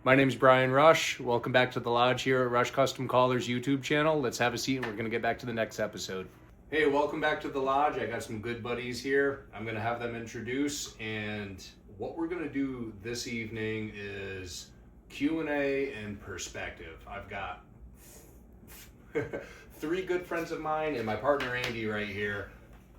My name's Brian Rush. Welcome back to the Lodge here at Rush Custom Callers YouTube channel. Let's have a seat and we're going to get back to the next episode. Hey, welcome back to the Lodge. I got some good buddies here. I'm going to have them introduce, and what we're going to do this evening is Q&A and perspective. I've got three good friends of mine and my partner Andy right here.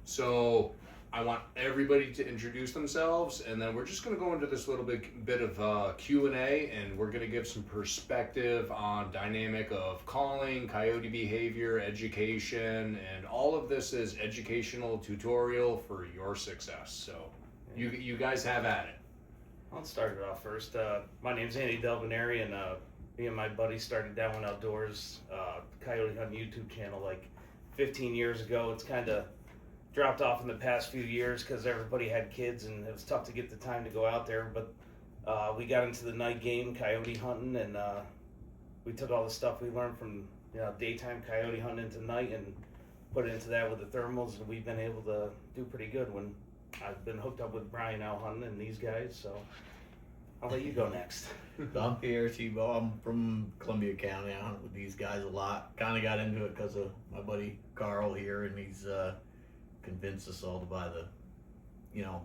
So I want everybody to introduce themselves, and then we're just going to go into this little bit of Q&A, and we're going to give some perspective on dynamic of calling, coyote behavior, education, and all of this is educational tutorial for your success. So you guys have at it. I'll start it off first. My name's Andy DelliVeneri, and me and my buddy started Downwind Outdoors Coyote Hunting YouTube channel like 15 years ago. It's kind of dropped off in the past few years because everybody had kids and it was tough to get the time to go out there, but we got into the night game coyote hunting, and we took all the stuff we learned from daytime coyote hunting into night and put it into that with the thermals, and we've been able to do pretty good when I've been hooked up with Brian out hunting and these guys. So I'll let you go next. I'm Pierre Thibeault. I'm from Columbia County. I hunt with these guys a lot. Kind of got into it because of my buddy Carl here, and he's convinced us all to buy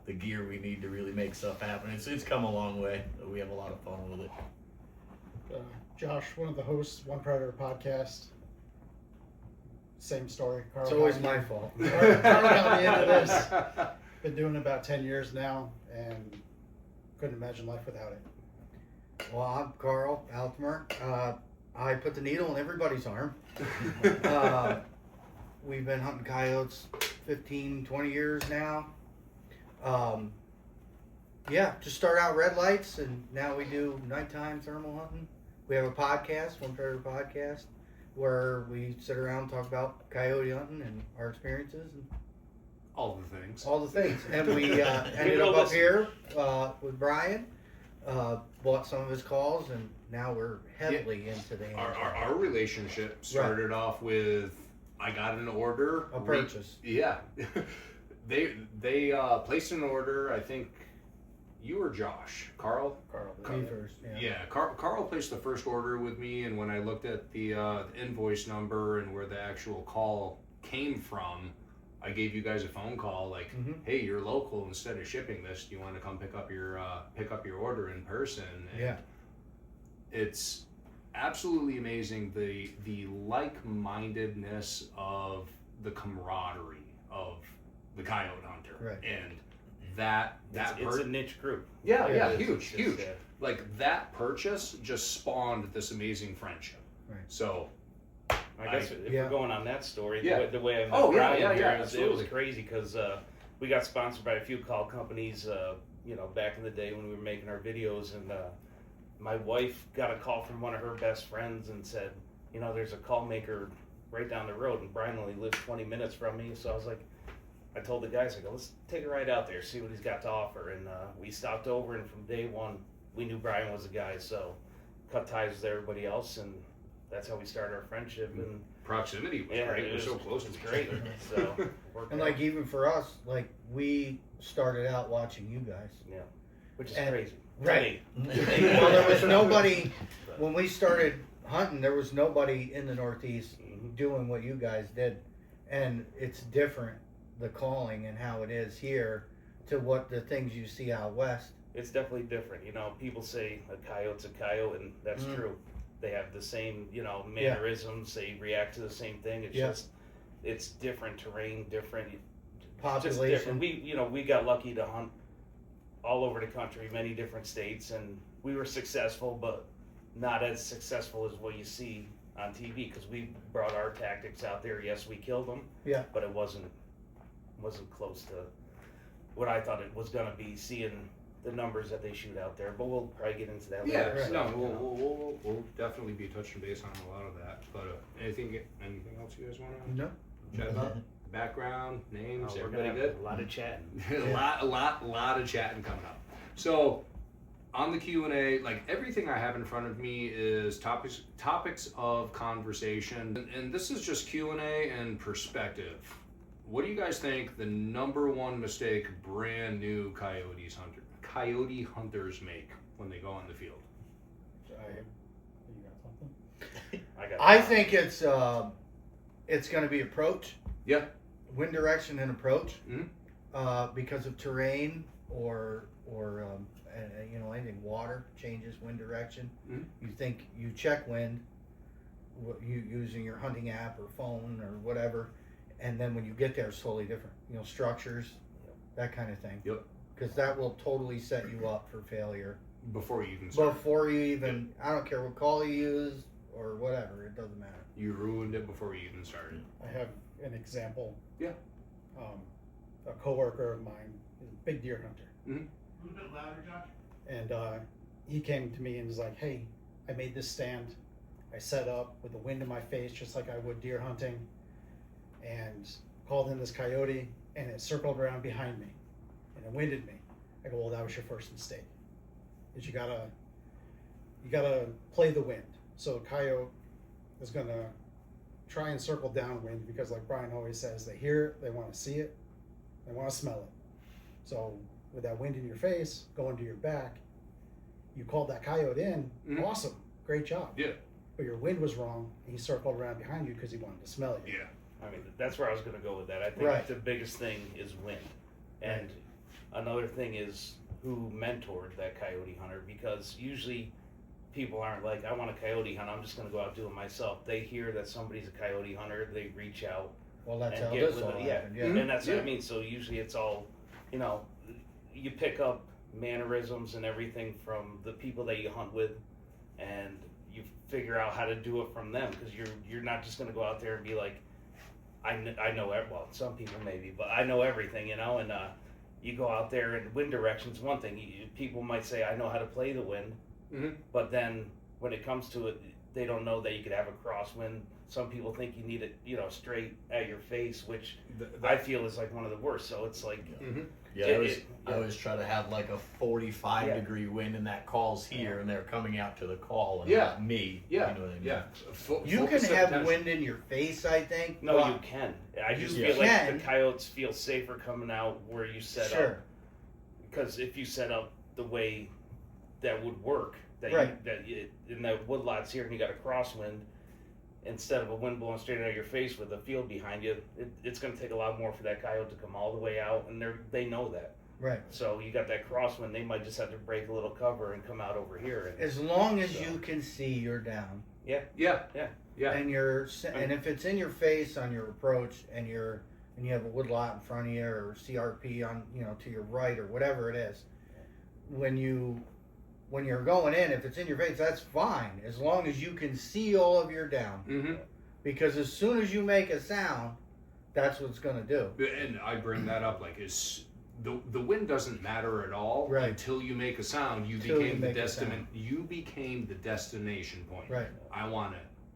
the gear we need to really make stuff happen. It's come a long way. We have a lot of fun with it. Josh, one of the hosts, One Predator podcast. Same story. Carl, It's always my fault. Carl got me into this. Been doing it about 10 years now, and couldn't imagine life without it. Well, I'm Carl Altomer. I put the needle in everybody's arm. We've been hunting coyotes 15, 20 years now. Just start out red lights, and now we do nighttime thermal hunting. We have a podcast, One Predator podcast, where we sit around and talk about coyote hunting and our experiences and All the things. And we ended up here with Brian, bought some of his calls, and now we're heavily into the Our relationship started off with, I got an order. A purchase. They placed an order. I think you or Josh, Carl. Me first. Yeah, Carl placed the first order with me, and when I looked at the invoice number and where the actual call came from, I gave you guys a phone call like, "Hey, you're local. Instead of shipping this, do you want to come pick up your order in person?" And it's absolutely amazing the like-mindedness of the camaraderie of the coyote hunter, and it's a niche group. Yeah, huge. Like that purchase just spawned this amazing friendship. Right. So I guess if we're going on that story, the way I met Brian, it was crazy because we got sponsored by a few call companies, back in the day when we were making our videos, and my wife got a call from one of her best friends and said, there's a call maker right down the road, and Brian only lives 20 minutes from me, so I told the guys, let's take a ride out there, see what he's got to offer, and we stopped over, and from day one, we knew Brian was the guy, so cut ties with everybody else, and that's how we started our friendship. And proximity was great. We're so close to great. So, and even for us, we started out watching you guys. Yeah, which is crazy. Right. Well, there was nobody when we started hunting. There was nobody in the Northeast doing what you guys did, and it's different, the calling and how it is here to what the things you see out west. It's definitely different. People say a coyote's a coyote, and that's true. They have the same, mannerisms. They react to the same thing. It's just, it's different terrain, different population. Different. We got lucky to hunt all over the country, many different states, and we were successful, but not as successful as what you see on TV, because we brought our tactics out there. Yes, we killed them. Yeah. But it wasn't close to what I thought it was gonna be, seeing the numbers that they shoot out there, but we'll probably get into that later. Yeah, no, we'll definitely be touching base on a lot of that. But anything else you guys want to chat about? Background, names, everybody good? A lot of chatting. a lot of chatting coming up. So on the Q&A, like everything I have in front of me is topics of conversation, and this is just Q&A and perspective. What do you guys think the number one mistake brand new coyote hunters make when they go on the field? I think it's going to be approach. Yeah. Wind direction and approach. Mhm. Because of terrain or anything, water changes wind direction. Mhm. You check wind, you using your hunting app or phone or whatever, and then when you get there, it's totally different. Structures, that kind of thing. Yep. Because that will totally set you up for failure Before you even start. before you even. I don't care what call you use or whatever. It doesn't matter. You ruined it before you even started. I have an example. Yeah. A coworker of mine is a big deer hunter. Mhm. A little bit louder, Josh. And he came to me and was like, hey, I made this stand. I set up with the wind in my face, just like I would deer hunting, and called in this coyote, and it circled around behind me, and it winded me. I go, well, that was your first mistake. Is you gotta play the wind. So a coyote is gonna try and circle downwind because, like Brian always says, they hear it, they want to see it, they want to smell it. So with that wind in your face, going to your back, you called that coyote in. Mhm. Awesome, great job. Yeah. But your wind was wrong, and he circled around behind you because he wanted to smell you. Yeah. I mean, that's where I was going to go with that. I think Right. the biggest thing is wind. And another thing is who mentored that coyote hunter, because usually people aren't like, I want a coyote hunt, I'm just going to go out and do it myself. They hear that somebody's a coyote hunter, they reach out. Well, that's and how get this with all it. Yeah. happened. Yeah. Mhm. And that's what Yeah. I mean. So usually it's all, you pick up mannerisms and everything from the people that you hunt with, and you figure out how to do it from them, because you're not just going to go out there and be like, I know well, some people maybe, but I know everything, and you go out there and wind direction's one thing. People might say I know how to play the wind, Mhm. but then when it comes to it, they don't know that you could have a crosswind. Some people think you need it, straight at your face, which I feel is like one of the worst. So it's like, Mhm. Yeah, I always try to have like a 45-degree wind, and that call's here, and they're coming out to the call, and Yeah. not me. Yeah. You know what I mean? Yeah. You can Focus have attention. wind in your face, I think. no, but- you can. I just You feel like can. the coyotes feel safer coming out where you set up, Sure. because if you set up the way that would work, Right. In the woodlots here, and you got a crosswind, instead of a wind blowing straight at your face with a field behind you, it's going to take a lot more for that coyote to come all the way out, and they know that. Right. So you got that crosswind, they might just have to break a little cover and come out over here. And, As long as So- you can see, you're down. Yeah. Yeah. Yeah. And if it's in your face on your approach, and you have a woodlot in front of you, or CRP on to your right, or whatever it is, when you're going in, if it's in your face, that's fine, as long as you can see all of your down. Mm-hmm. Because as soon as you make a sound, that's what it's going to do. And I bring that up, like, the wind doesn't matter at all Right. until you make a sound. You Till you became the make a destination. You became the destination point. Right.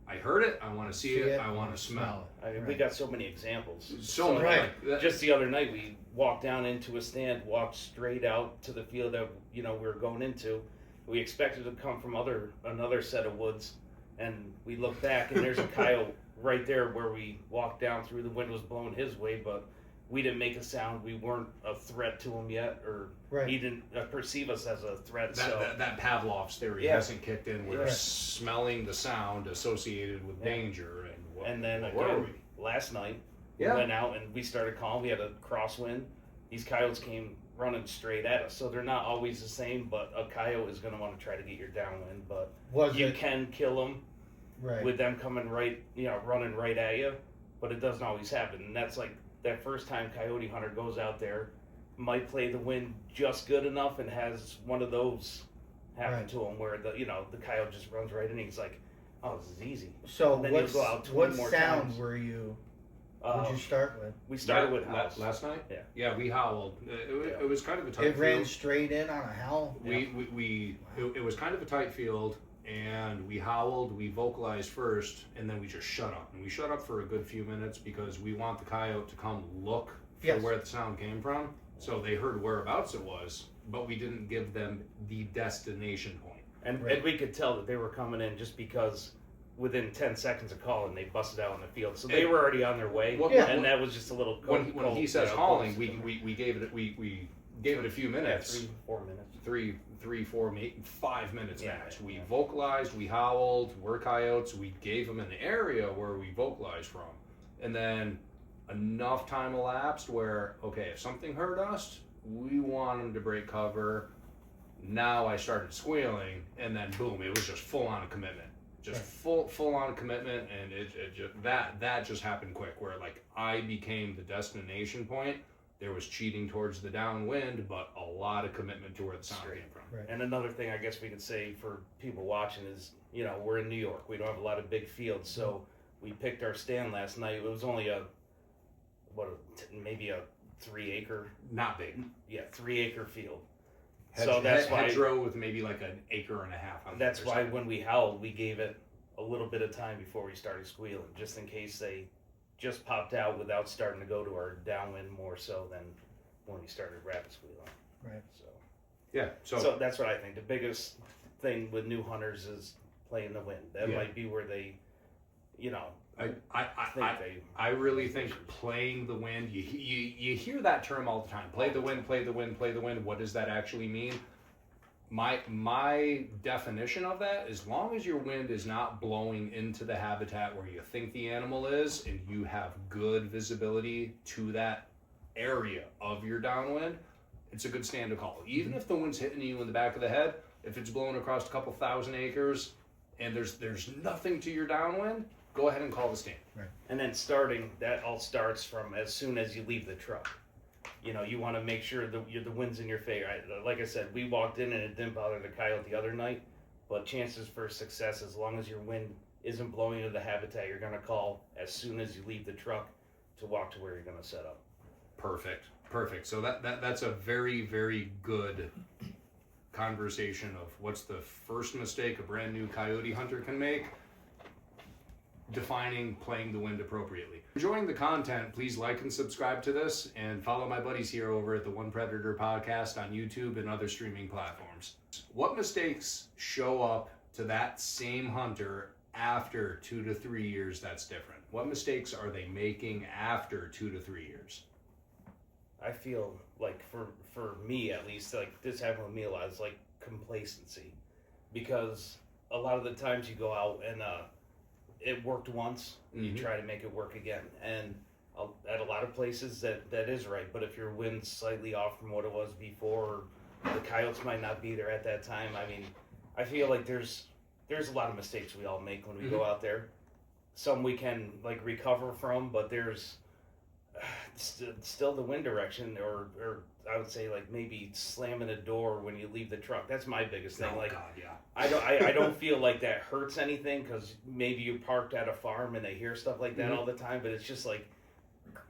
I heard it. I want to see it. I want to smell I mean, Right. we got so many examples. it. So many. Right. Like, that- Just the other night, we walked down into a stand, walked straight out to the field that we were going into. We expected to come from another set of woods, and we looked back, and there's a coyote right there where we walked down through. The wind was blowing his way, but we didn't make a sound. We weren't a threat to him yet, or Right. he didn't perceive us as a threat. that Pavlov's theory Yeah. hasn't kicked in. We're Right. smelling the sound associated with danger. And then what were again, last night, Yeah. we went out and we started calling. We had a crosswind. These coyotes came running straight at us. So they're not always the same, but a coyote is going to want to try to get your downwind. But Was you it can kill them right? with them coming running right at you, but it doesn't always happen. And that's like that first time coyote hunter goes out there, might play the wind just good enough and has one of those happen Right. to him where the coyote just runs right in and he's like, oh, this is easy. So And then you'll what go out 20 more sound times. would you Um, start with? we started with house. last night. Yeah. Yeah, we howled. It was kind of a tight It ran field. straight in on a howl. It was kind of a tight field, and we howled. We vocalized first, and then we just shut up. And we shut up for a good few minutes because we want the coyote to come look for Yes. where the sound came from. So they heard whereabouts it was, but we didn't give them the destination point. And Right. we could tell that they were coming in just because within 10 seconds of calling, they busted out in the field. So they And- were already on their way, Well, Yeah. and that was just a little When he says cold, hauling, close. we gave it. We gave it a few minutes. 3-4 minutes. 3, 4, maybe 5 minutes max. Yeah, We vocalized, we howled, we're coyotes. We gave them an area where we vocalized from, and then enough time elapsed where, okay, if something hurt us, we want them to break cover. Now I started squealing, and then boom, it was just full on commitment, just full on commitment, and it just that just happened quick. Where like I became the destination point. There was cheating towards the downwind, but a lot of commitment to where the sound came from. Right. And another thing I guess we could say for people watching is, you know, we're in New York. We don't have a lot of big fields, so we picked our stand last night. It was only maybe a 3-acre, Not big. 3-acre field. So that's why hedgerow with maybe like an acre and a half. On that's why when we howled, we gave it a little bit of time before we started squealing, just in case they just popped out without starting to go to our downwind more so than when we started rapid squealing. Right. So Yeah. so that's what I think. The biggest thing with new hunters is playing the wind. That might be where they, you know. I really think playing the wind. You hear that term all the time. Play the wind. Play the wind. Play the wind. What does that actually mean? My definition of that, as long as your wind is not blowing into the habitat where you think the animal is, and you have good visibility to that area of your downwind, it's a good stand to call. Even if the wind's hitting you in the back of the head, if it's blowing across a couple thousand acres, and there's nothing to your downwind, go ahead and call the stand. Right. And then that all starts from as soon as you leave the truck. You know, you want to make sure the wind's in your favor. Like I said, we walked in and it didn't bother the coyote the other night, but chances for success, as long as your wind isn't blowing into the habitat, you're going to call as soon as you leave the truck to walk to where you're going to set up. Perfect. So that's a very, very good conversation of what's the first mistake a brand new coyote hunter can make. Defining playing the wind appropriately. Enjoying the content, please like and subscribe to this, and follow my buddies here over at the One Predator podcast on YouTube and other streaming platforms. What mistakes show up to that same hunter after 2 to 3 years that's different? What mistakes are they making after 2 to 3 years? I feel like for me at least, like this happened with me a lot, it's like complacency, because a lot of the times you go out and it worked once, and you try to make it work again, and at a lot of places that is right, but if your wind's slightly off from what it was before, the coyotes might not be there at that time. I mean, I feel like there's a lot of mistakes we all make when we go out there. Some we can like recover from, but there's still the wind direction, or I would say like maybe slamming a door when you leave the truck. That's my biggest thing. Oh, like, God, yeah. I don't feel like that hurts anything, because maybe you parked at a farm and they hear stuff like that all the time, but it's just like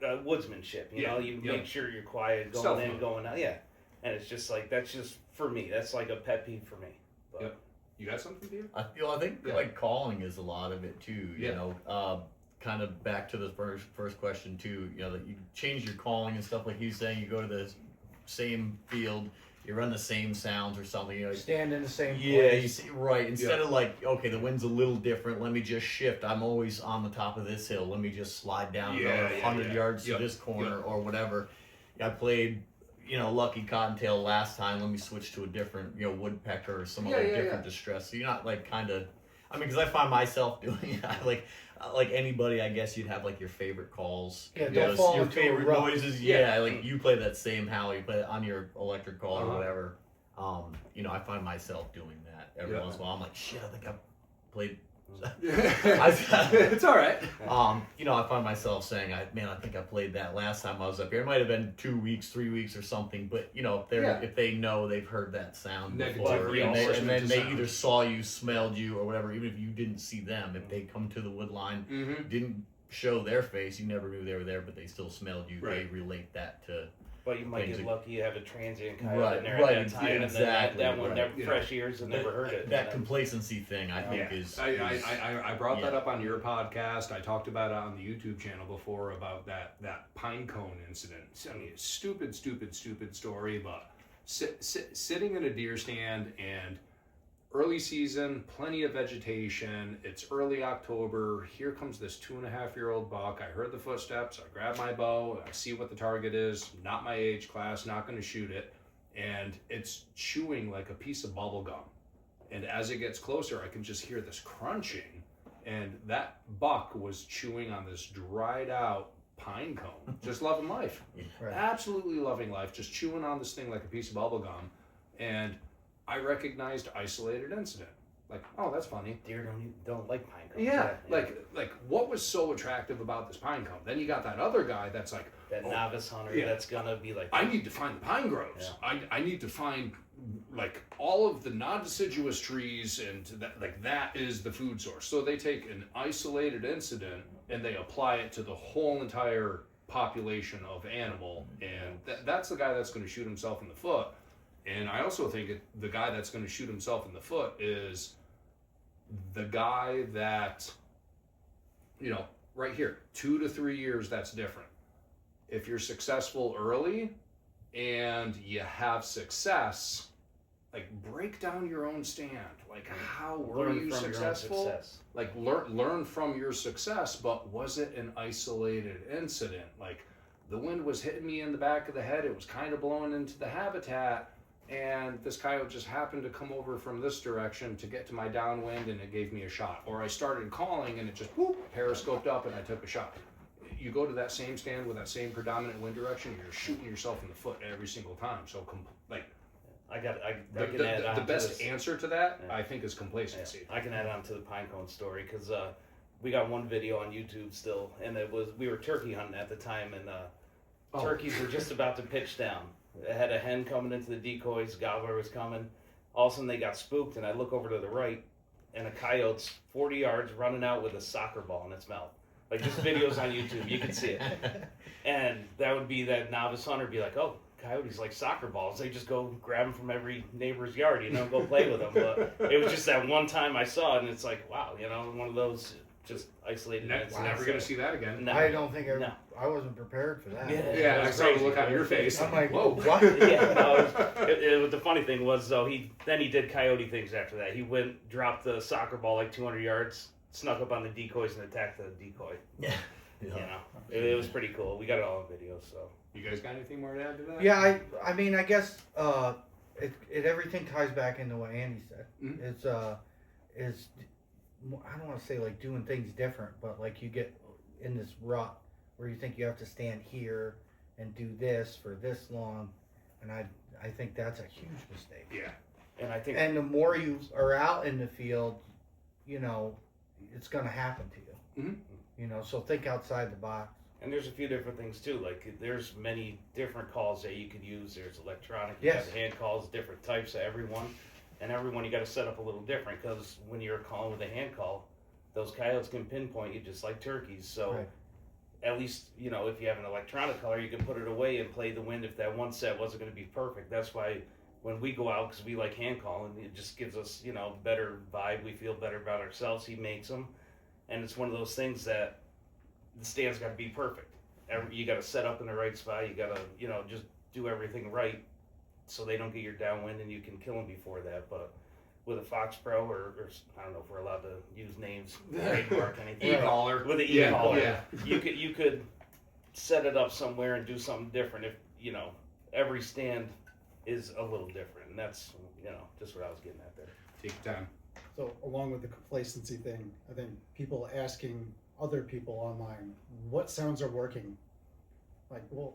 woodsmanship, you know. You make sure you're quiet going in, going out, and it's just like, that's just for me. That's like a pet peeve for me. But, You got something, Pierre? I think like calling is a lot of it too. You know, kind of back to the first question too. You know, that you change your calling and stuff like he's saying. You go to the same field, you run the same sounds or something. You know, Stand in the same place. yeah, you see, right. Instead of like, okay, the wind's a little different. Let me just shift. I'm always on the top of this hill. Let me just slide down another 100 yards to this corner or whatever. I played, you know, lucky cottontail last time. Let me switch to a different, you know, woodpecker or some other different distress. So you're not like kind of, I mean, because I find myself doing it. Like anybody, I guess you'd have like your favorite calls. Yeah, don't fall your into a favorite rut. noises. Yeah, like you play that same howl, you play it on your electric call or whatever. You know, I find myself doing that every once in a while. I'm like, shit, I think I played. It's all right. You know, I find myself saying, I think I played that last time I was up here. It might have been 2 weeks, 3 weeks or something, but you know, if they know they've heard that sound before, and then they either saw you, smelled you, or whatever, even if you didn't see them, if they come to the wood line, didn't show their face, you never knew they were there, but they still smelled you. They relate that to. But you might get lucky, you have a transient coyote Right, in there right, at that time, and exactly, then that one right. never fresh ears and never heard it. That complacency thing, I think, is. I brought that up on your podcast. I talked about it on the YouTube channel before about that pine cone incident. I mean, stupid story, but sitting in a deer stand and early season, plenty of vegetation. It's early October. Here comes this 2.5-year-old buck. I heard the footsteps. I grab my bow. I see what the target is. Not my age class. Not going to shoot it. And it's chewing like a piece of bubble gum. And as it gets closer, I can just hear this crunching. And that buck was chewing on this dried out pine cone, just loving life. Right. Absolutely loving life, just chewing on this thing like a piece of bubble gum. And I recognized isolated incident. Like, oh, that's funny. Deer don't like pine cones. Yeah, like what was so attractive about this pine cone? Then you got that other guy that's like, that novice hunter that's gonna be like, I need to find the pine groves. Yeah. I need to find like all of the non-deciduous trees, and that is the food source. So they take an isolated incident and they apply it to the whole entire population of animal, and that's the guy that's going to shoot himself in the foot. And I also think the guy that's going to shoot himself in the foot is the guy that, right here, 2 to 3 years, that's different. If you're successful early and you have success, like, break down your own stand. Like, how were you successful? Like, learn from your success, but was it an isolated incident? Like, the wind was hitting me in the back of the head, it was kind of blowing into the habitat, and this coyote just happened to come over from this direction to get to my downwind, and it gave me a shot. Or I started calling and it just periscoped up and I took a shot. You go to that same stand with that same predominant wind direction, you're shooting yourself in the foot every single time. So the best answer to that, I think, is complacency. I can add on to the pine cone story, because we got one video on YouTube still, and we were turkey hunting at the time, and turkeys were just about to pitch down. It had a hen coming into the decoys, gobbler was coming. All of a sudden they got spooked, and I look over to the right, and a coyote's 40 yards running out with a soccer ball in its mouth. Like, this video's on YouTube, you can see it. And that would be that novice hunter be like, oh, coyotes like soccer balls. They just go grab them from every neighbor's yard, go play with them. But it was just that one time I saw it, and it's like, wow, one of those just isolated. Never going to see that again. No. I don't think I wasn't prepared for that. Yeah, I saw the look on your face. I'm like, whoa, what? The funny thing was, though, he did coyote things after that. He went, dropped the soccer ball like 200 yards, snuck up on the decoys and attacked the decoy. Yeah. It was pretty cool. We got it all on video, so. You guys got anything more to add to that? Yeah, I mean, I guess everything ties back into what Andy said. Mm-hmm. It's I don't want to say like doing things different, but like you get in this rut where you think you have to stand here and do this for this long, and I think that's a huge mistake. Yeah, and the more you are out in the field, it's going to happen to you. Mm-hmm. So think outside the box. And there's a few different things too. Like, there's many different calls that you could use. There's electronic, you got hand calls, different types of everyone. And everyone you got to set up a little different, because when you're calling with a hand call, those coyotes can pinpoint you just like turkeys. So at least, if you have an electronic caller, you can put it away and play the wind if that one set wasn't going to be perfect. That's why when we go out, because we like hand calling, it just gives us, better vibe. We feel better about ourselves. He makes them. And it's one of those things that the stand's got to be perfect. You got to set up in the right spot. You got to, just do everything right, so they don't get your downwind and you can kill them before that. But with a Fox Pro, or I don't know if we're allowed to use names, trademark anything. E-collar. With an E-collar, you could set it up somewhere and do something different. If every stand is a little different, and that's just what I was getting at there. Take your time. So along with the complacency thing, I think people asking other people online what sounds are working, like, well,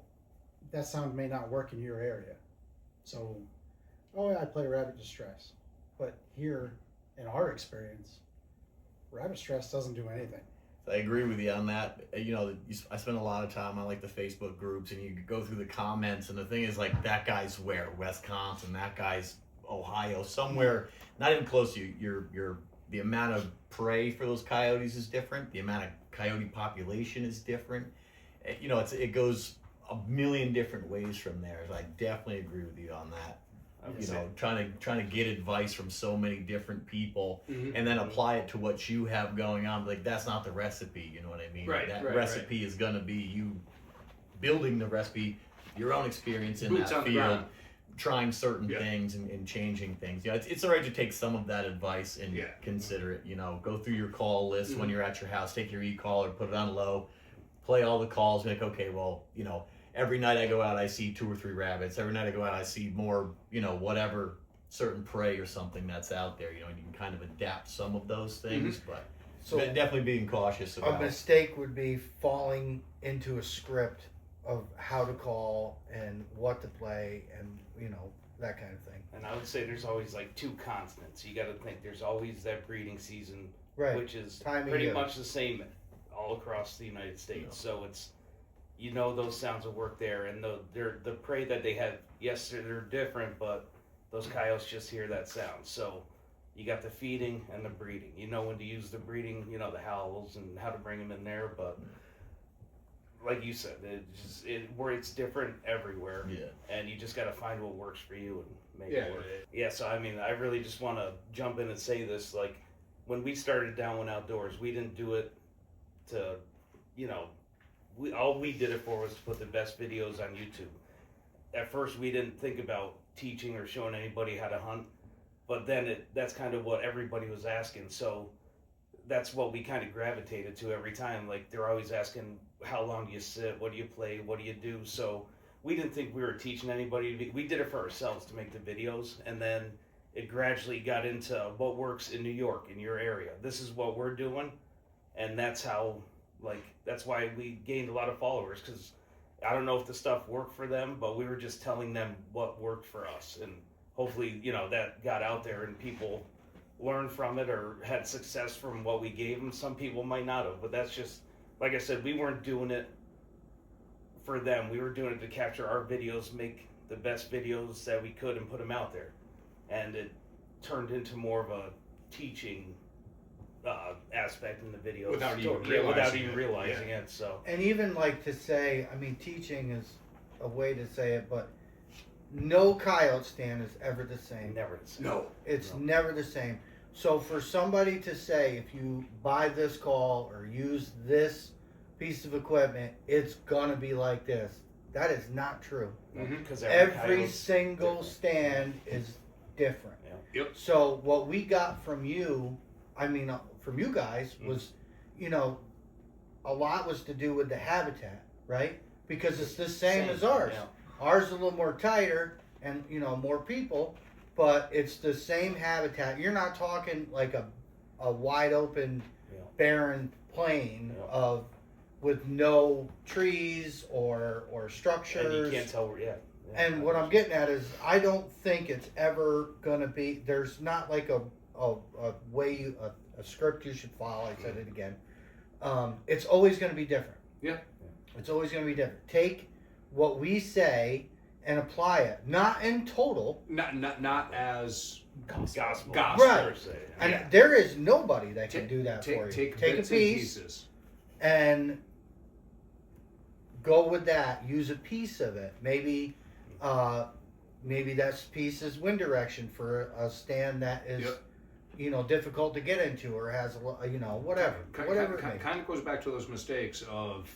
that sound may not work in your area. So, I play rabbit distress. But here, in our experience, rabbit stress doesn't do anything. I agree with you on that. I spend a lot of time on like the Facebook groups, and you go through the comments, and the thing is, like, that guy's where? Wisconsin, that guy's Ohio, somewhere not even close to you. The amount of prey for those coyotes is different. The amount of coyote population is different. It goes a million different ways from there. So I definitely agree with you on that. Trying to get advice from so many different people, and then apply it to what you have going on. Like, that's not the recipe. You know what I mean? That recipe is going to be you building the recipe, your own experience in Boots that on the field, ground. trying certain Yeah. things and changing things. Yeah, it's all right to take some of that advice and Yeah. consider it. Go through your call list when Mhm. you're at your house, take your e-call or put it on low, play all the calls, be like, okay, well, every night I go out, I see 2 or 3 rabbits. Every night I go out, I see more, whatever certain prey or something that's out there. You can kind of adapt some of those things, but So definitely being cautious a about. mistake would be falling into a script of how to call and what to play and that kind of thing. And I would say there's always like 2 constants. You got to think there's always that breeding season, Right. which is Time of pretty year. much the same all across the United States. So it's those sounds will work there, and the prey that they have. Yes, they're different, but those coyotes just hear that sound. So you got the feeding and the breeding. You know when to use the breeding. The howls and how to bring them in there, but. Like you said, it's different everywhere. Yeah. And you just got to find what works for you and make Yeah. it work. Yeah, so I mean, I really just want to jump in and say this. Like, when we started Downwind Outdoors, we didn't do it to, all we did it for was to put the best videos on YouTube. At first, we didn't think about teaching or showing anybody how to hunt, but then that's kind of what everybody was asking. So that's what we kind of gravitated to every time. Like, they're always asking, how long do you sit? What do you play? What do you do? So we didn't think we were teaching anybody. We did it for ourselves to make the videos, and then it gradually got into what works in New York, in your area. This is what we're doing, and that's how, that's why we gained a lot of followers, because I don't know if the stuff worked for them, but we were just telling them what worked for us, and hopefully, that got out there and people learned from it or had success from what we gave them. Some people might not have, but that's just, like I said, we weren't doing it for them. We were doing it to capture our videos, make the best videos that we could and put them out there. And it turned into more of a teaching aspect in the videos. Without even realizing it. it. So. And even to say, teaching is a way to say it, but no coyote stand is ever the same. Never the same. No. It's never the same. So for somebody to say, if you buy this call or use this piece of equipment, it's gonna be like this, that is not true. Because Every single stand is different. Yeah. Yep. So what we got from you, from you guys, was, a lot was to do with the habitat, right? Because it's the same as ours. Yeah. Ours is a little more tighter and, more people, but it's the same habitat. You're not talking like a wide open, barren plain with no trees or structures. And you can't tell, And what I'm getting at is, I don't think it's ever gonna be. There's not like a way a script you should follow. I said it again. It's always gonna be different. Yeah. It's always gonna be different. Take what we say and apply it, not in total. Not as gospel. Right. Per se. And there is nobody that can do that for you. Take a bits piece and pieces. and go with that. Use a piece of it. Maybe that piece is wind direction for a stand that is, difficult to get into or has whatever. Whatever it may be. Kind of goes back to those mistakes of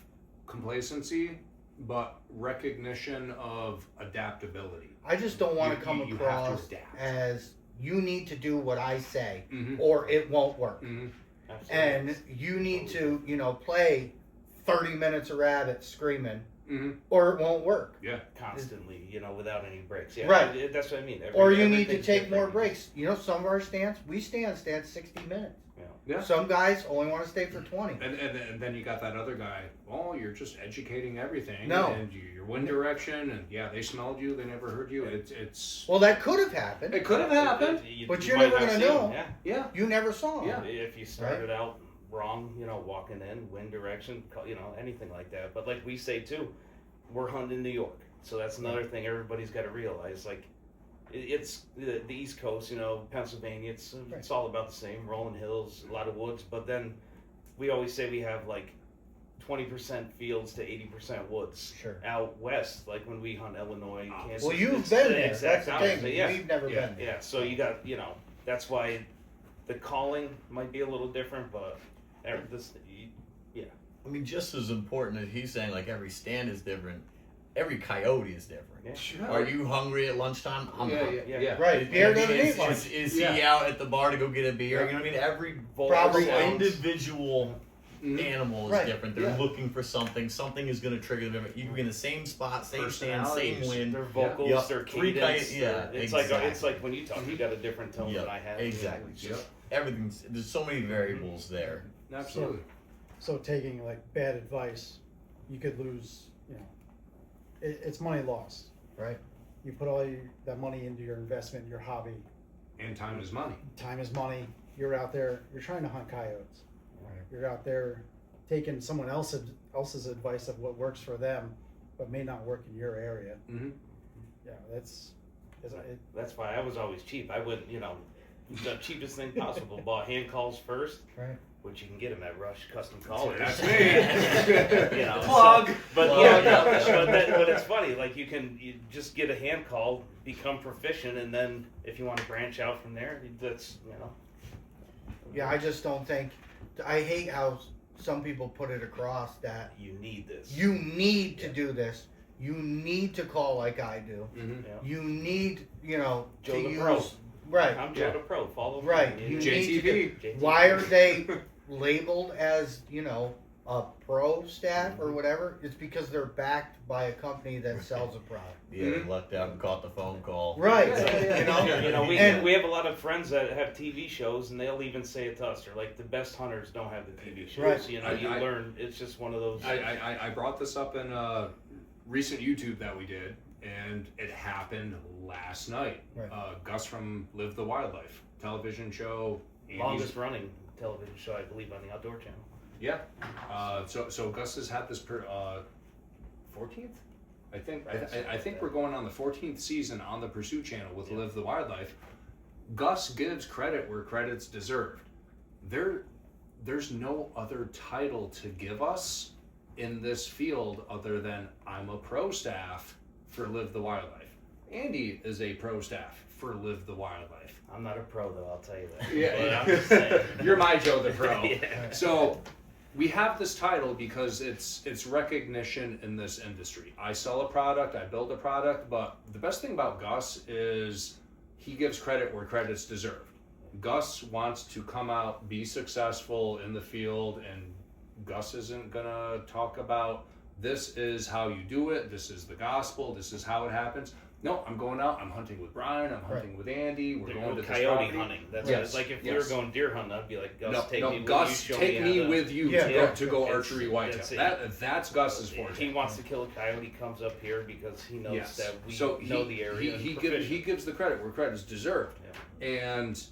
complacency, but recognition of adaptability. I just don't want to come you have to across adapt. as you need to do what I say Mhm. or it won't work. Mhm. Absolutely. And you need to, play 30 minutes of rabbit screaming Mhm. or it won't work. Yeah. Constantly, without any breaks. Yeah, Right. That's what I mean. Or you need to everything's take more different. breaks. Some of our stands, we stay on stands 60 minutes. Yeah. Some guys only want to stay for 20. And then you got that other guy. Well, you're just educating everything. No. And your wind direction, and they smelled you. They never heard you. It's. Well, that could have happened. It could have happened. But You you're might never not gonna see 'em, know. Yeah. Yeah. You never saw them. Yeah. If you started out wrong, walking in, wind direction, anything like that. But like we say too, we're hunting in New York. So that's another thing everybody's got to realize. Like, it's the East Coast, Pennsylvania, it's all about the same, rolling hills, a lot of woods. But then we always say we have like 20% fields to 80% woods. Sure. Out west, like when we hunt Illinois, Kansas. Well, you've it's been the there. exact That's the thing. opposite, yeah. We've never Yeah. been there. Yeah, so you got, that's why the calling might be a little different, but this, I mean, just as important as he's saying, like every stand is different. every coyote is different. Yeah. Sure. Are you hungry at lunchtime? I'm hungry. Yeah. Right. Pierre doesn't is, eat lunch. is he out at the bar to go get a beer? Yeah. You know what I mean? Every Probably individual animal is Right. different. They're Yeah. looking for something. Something is going to trigger them. You can be in the same spot, same stand, same Personalities. wind. Their vocals, Yep. their Three cadence. coyotes, yeah, It's like when you talk, you got a different tone Yep, than I have. exactly. Yep. Everything's there's so many variables there. Absolutely. So taking like bad advice, you could lose. You know, it's money lost. Right. You put all that money into your investment, your hobby. And time is money. Time is money. You're out there. You're trying to hunt coyotes. Right. You're out there taking someone else's advice of what works for them, but may not work in your area. Mm-hmm. Yeah, That's why I was always cheap. I wouldn't, the cheapest thing possible. Bought hand calls first, Right. which you can get them at Rush Custom Callers. That's me. Plug. But Plug. but it's funny. Like you just get a hand call, become proficient, and then if you want to branch out from there, that's Yeah, I just don't think. I hate how some people put it across that you need this. you need to do this. You need to call like I do. Mm-hmm. Yeah. You need, Joe to the use. Pro. Right. I'm Joe the Pro. Follow me. Right. Yeah. You JTV. need to JTV. Why are they labeled as, a pro staff or whatever? It's because they're backed by a company that sells a product. Yeah, they lucked out and caught the phone call. Right. We And- have a lot of friends that have TV shows, and they'll even say it to us. They're like, the best hunters don't have the TV shows. Right. You I- learn. It's just one of those. I brought this up in a recent YouTube that we did, and it happened last night. Right. Gus from Live the Wildlife television show. Andy's- longest running television show, I believe, on the Outdoor Channel. Yeah. So Gus has had this 14th. I think we're going on the 14th season on the Pursuit Channel with Live the Wildlife. Gus gives credit where credit's deserved. There's no other title to give us in this field other than I'm a pro staff for Live the Wildlife. Andy is a pro staff for Live the Wildlife. I'm not a pro, though, I'll tell you that. Yeah, But yeah. I'm just saying. You're my Joe the Pro. Yeah. So we have this title because it's recognition in this industry. I sell a product, I build a product, but the best thing about Gus is he gives credit where credit's deserved. Gus wants to come out, be successful in the field, and Gus isn't gonna talk about this is how you do it, this is the gospel, this is how it happens. No, I'm going out, I'm hunting with Brian, I'm hunting with Andy, we're They're going to this coyote property. hunting. That's Yes, what it's like if we yes. were going deer hunting, I'd be like, Gus, No, take me with Gus, you. Show take me how to... with you Yeah. to go It's- archery whitetail. that's it. That's Gus's If forte. he wants to kill a coyote, he comes up here because he knows Yes. that we So know the area. He and gives the credit where credit is deserved, and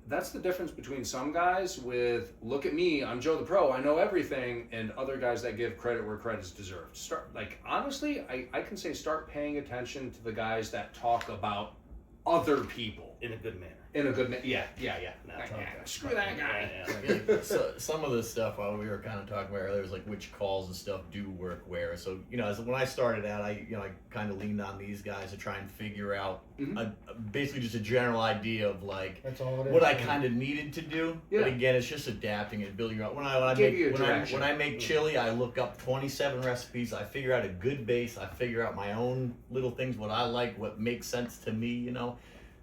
that's the difference between some guys with look at me, I'm Joe the Pro, I know everything, and other guys that give credit where credit is deserved. Honestly, I can say start paying attention to the guys that talk about other people in a good manner. in a good yeah. Not talking. Screw that guy. Yeah. So some of the stuff while we were kind of talking about earlier was like which calls and stuff do work where. So when I started out, I kind of leaned on these guys to try and figure out basically just a general idea of like That's all it is. what I kind of needed to do. Yeah. But again, it's just adapting and building out. When I Give you a direction. when I make chili, I look up 27 recipes. I figure out a good base. I figure out my own little things, what I like, what makes sense to me.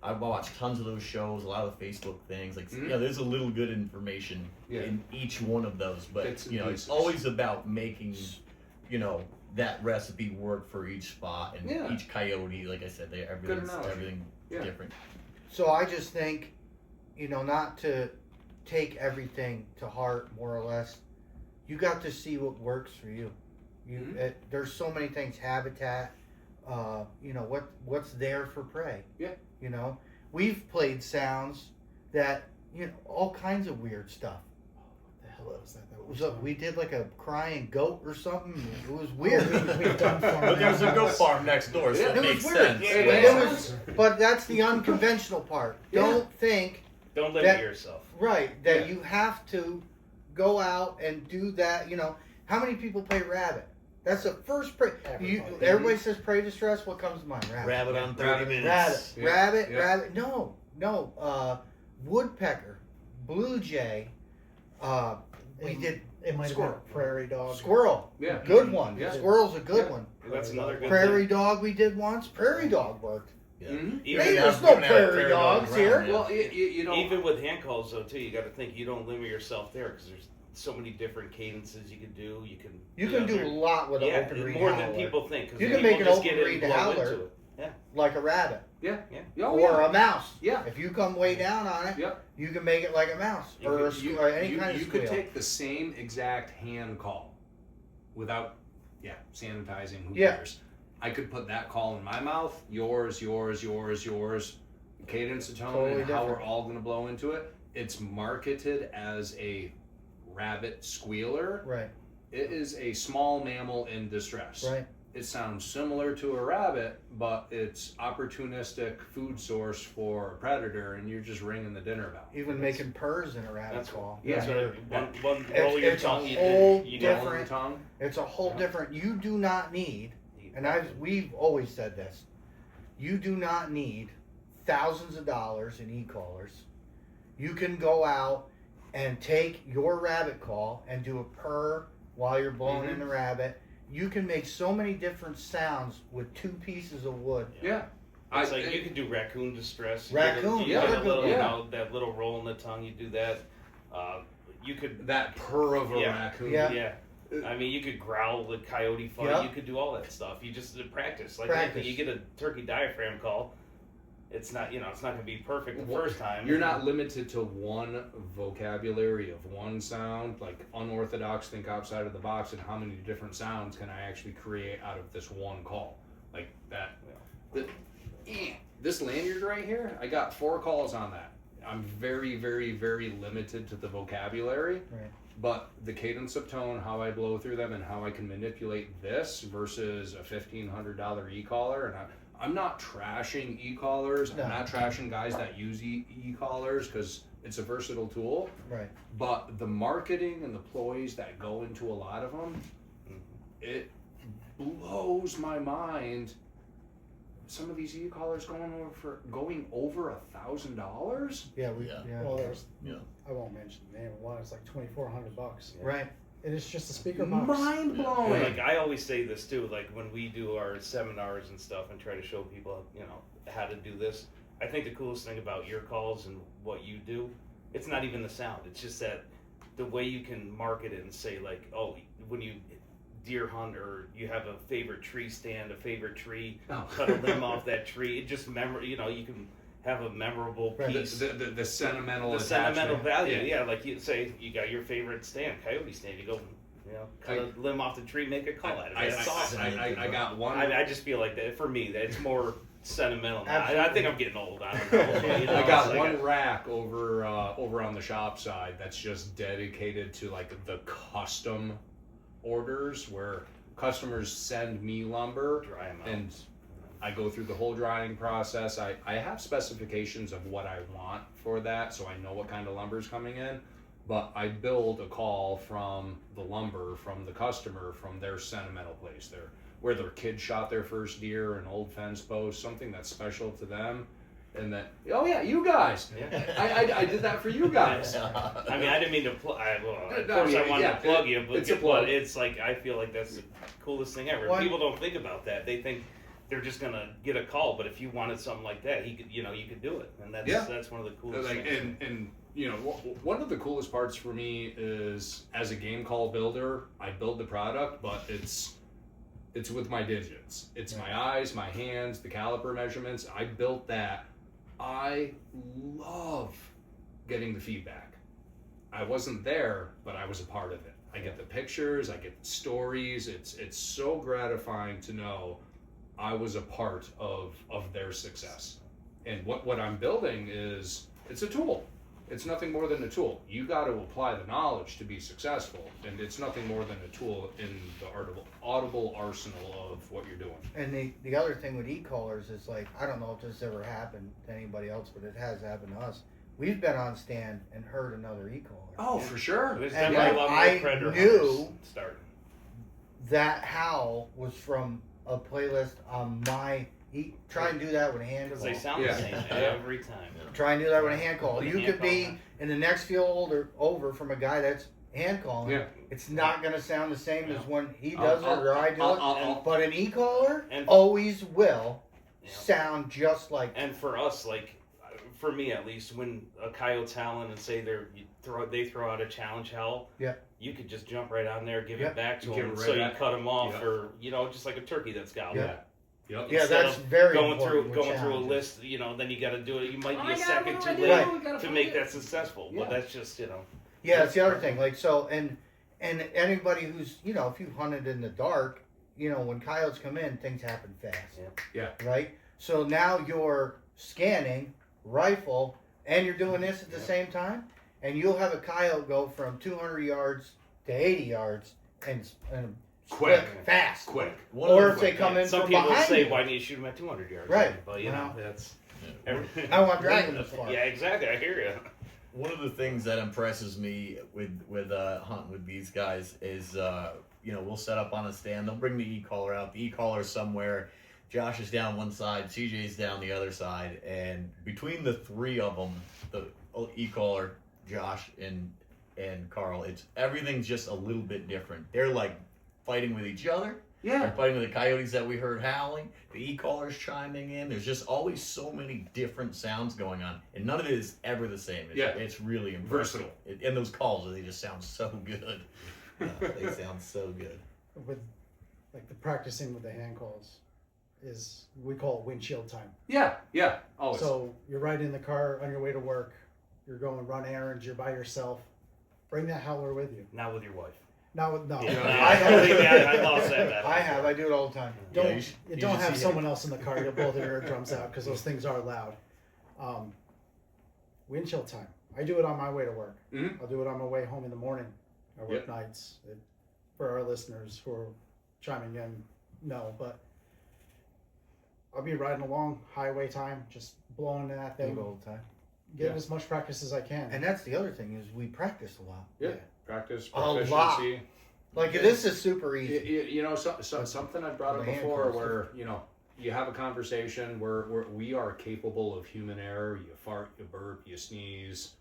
I watch tons of those shows, a lot of the Facebook things. Like, there's a little good information in each one of those. But, Bits and it's pieces. always about making, that recipe work for each spot and each coyote. Like I said, everything's analogy. different. So I just think, not to take everything to heart, more or less. You got to see what works for you. There's so many things, habitat, what's there for prey. Yeah. We've played sounds that, all kinds of weird stuff. what the hell was that? We did like a crying goat or something. It was weird. We've done But there's a goat farm next door, so Yeah, it it makes was weird. sense. But that's the unconventional part. Yeah. Don't think Don't limit That- yourself. that you have to go out and do that. How many people play rabbit? That's the first prey. Everybody. Everybody says prey distress. What comes to mind? Rabbit. Rabbit on 30 minutes. Rabbit. Yeah. Rabbit. Yeah. Rabbit. No. Woodpecker, blue jay, We did It might have been a prairie dog. squirrel. Yeah. Good one. Yeah. Squirrel's a good Yeah. one. That's another good Prairie thing. dog we did once. Prairie dog worked. Yeah. Mhm. Even, Hey, there's have- no even have prairie dogs around, here. yeah. Well, you know, even with hand calls though too, you got to think you don't limit yourself there because there's so many different cadences you can do. You can do a lot with an yeah, open reed more howler. than people think. 'Cause You can people make an just open get in reed and blow howler. into it. Yeah. like a rabbit yeah. Yeah. Oh, or yeah. a mouse. Yeah. If you come way down on it, Yep. you can make it like a mouse You or, could- a squirrel, or any kind of you squeal. could take the same exact hand call without, sanitizing. Who Yeah. cares? I could put that call in my mouth. Yours. Cadence of tone Totally and how we're different. all going to blow into it. It's marketed as a rabbit squealer. Right, It is a small mammal in distress. right. It sounds similar to a rabbit, but it's opportunistic food source for a predator, and you're just ringing the dinner bell. Even making purrs in a rabbit That's call. Yeah. That's what one It's- roll your it's a tongue. You whole did, you Rolling know, the different- tongue. It's a whole Yeah. different. You do not need, and we've always said this. You do not need thousands of dollars in e-callers. You can go out and take your rabbit call and do a purr while you're blowing in the rabbit. You can make so many different sounds with 2 pieces of wood. Yeah. It's like you can do raccoon distress. You Raccoon, get a, yeah, you get a little, yeah. you know, that little roll in the tongue. You do that. You could, That purr of a Yeah. raccoon. Yeah. yeah. I mean, you could growl the coyote fight. Yeah. You could do all that stuff. You just practice. Like Practice. you get a turkey diaphragm call. It's not, it's not going to be perfect the first time. You're not limited to one vocabulary of one sound, like unorthodox, think outside of the box, and how many different sounds can I actually create out of this one call? Like that. This lanyard right here, I got 4 calls on that. I'm very, very, very limited to the vocabulary. Right. But the cadence of tone, how I blow through them, and how I can manipulate this versus a $1,500 e-collar, and I'm not trashing e-collars. No. I'm not trashing guys that use e-collars because it's a versatile tool. Right. But the marketing and the ploys that go into a lot of them, it blows my mind. Some of these e-collars going over $1,000. Yeah, Yeah. Well, there's. Yeah. I won't mention the name of one. It's like $2,400. Right. And it's just a speaker box. Mind blowing. Like I always say this too, like when we do our seminars and stuff and try to show people, how to do this. I think the coolest thing about your calls and what you do, it's not even the sound. It's just that the way you can market it and say like, oh, when you deer hunt or you have a favorite tree stand, a favorite tree, cut a limb off that tree. It just you can have a memorable piece. The sentimental The sentimental attachment. value, yeah. Like you say, you got your favorite stand, coyote stand. You go, cut a limb off the tree, make a call at it. That's awesome. I got one. I just feel like that for me. That's more sentimental. Now. I Absolutely. think I'm getting old. I don't know. But, I got it's like one rack over on the shop side that's just dedicated to like the custom orders where customers send me lumber dry 'em out. and I go through the whole drying process. I have specifications of what I want for that, so I know what kind of lumber is coming in. But I build a call from the lumber, from the customer, from their sentimental place, where their kid shot their first deer, an old fence post, something that's special to them. And that, oh yeah, you guys. Yeah. I did that for you guys. I mean, I didn't mean to plug. Of No, course, yeah, I wanted yeah, to plug you, but it's a plug. it's like I feel like that's the coolest thing ever. One- People don't think about that. They think they're just gonna get a call, but if you wanted something like that, you could do it, and that's one of the coolest Like, things. and one of the coolest parts for me is as a game call builder, I build the product, but it's with my digits. It's my eyes, my hands, the caliper measurements. I built that. I love getting the feedback. I wasn't there, but I was a part of it. I get the pictures, I get the stories. It's so gratifying to know I was a part of their success. And what I'm building it's a tool. It's nothing more than a tool. You got to apply the knowledge to be successful, and it's nothing more than a tool in the audible arsenal of what you're doing. And the other thing with e-collars is like, I don't know if this ever happened to anybody else, but it has happened to us. We've been on stand and heard another e-collar. Oh, for sure. There's and definitely like, a lot I more predator knew- hunters starting. That howl was from a playlist on my. Try and do that with a hand Because call. they sound Yeah. the same every time. Try and do that with a hand call. With a You hand could be call. in the next field over from a guy that's hand calling, Yeah. it's not going to sound the same as when he I'll- does it or I do I'll- it. But an e-caller And- always will Yeah. sound just like. And for us, like, for me at least, when a coyote's howling and say they throw out a challenge howl, Yeah. you could just jump right on there, give Yeah. it back to Give them, it right so you back. cut them off, Yeah. or just like a turkey that's gobbling. Yeah. Yep. Yeah, Instead that's of very going important through with a challenges. list. Then you got to do it. You might be a God, second what too do I do? late We gotta to find make it. that successful. Yeah. But that's just Yeah, that's the other thing. Like, so, and anybody who's, if you've hunted in the dark, when coyotes come in, things happen fast. Yeah. Right? So now you're scanning, rifle, and you're doing this at the same time, and you'll have a coyote go from 200 yards to 80 yards and Quick. fast. Quick. Or if they come in Some from people behind say, you. why didn't you shoot them at 200 yards? Right. But that's. I want to drag them this far. Yeah, exactly. I hear you. One of the things that impresses me with hunting with these guys is we'll set up on a stand. They'll bring the e-collar out. The e-collar's somewhere. Josh is down one side. CJ's down the other side. And between the three of them, the e-collar, Josh, and Carl, everything's just a little bit different. They're like fighting with each other. They're Yeah. fighting with the coyotes that we heard howling. The e-collar's chiming in. There's just always so many different sounds going on, and none of it is ever the same. It's really impressive. Versatile. And those calls, they just sound so good. They sound so good. With like the practicing with the hand calls is, we call it windshield time. Yeah. Yeah. Always. So you're riding in the car on your way to work, you're going run errands, you're by yourself. Bring that howler with you. Not with your wife. No. I don't I lost that battle. I do it all the time. Don't Yeah, you don't should have see someone else in the car. You'll blow their eardrums out because those things are loud. Windshield time. I do it on my way to work. Mhm. I'll do it on my way home in the morning. I work Yep. nights. For our listeners who are chiming in, no, but I'll be riding along highway time, just blowing that Do it thing, all the time. get Yeah. as much practice as I can. And that's the other thing is we practice a lot. Yeah. Practice, A lot. proficiency. Like this is super easy. Something I brought up The hand before calls. where, you have a conversation where we are capable of human error. You fart, you burp, you sneeze,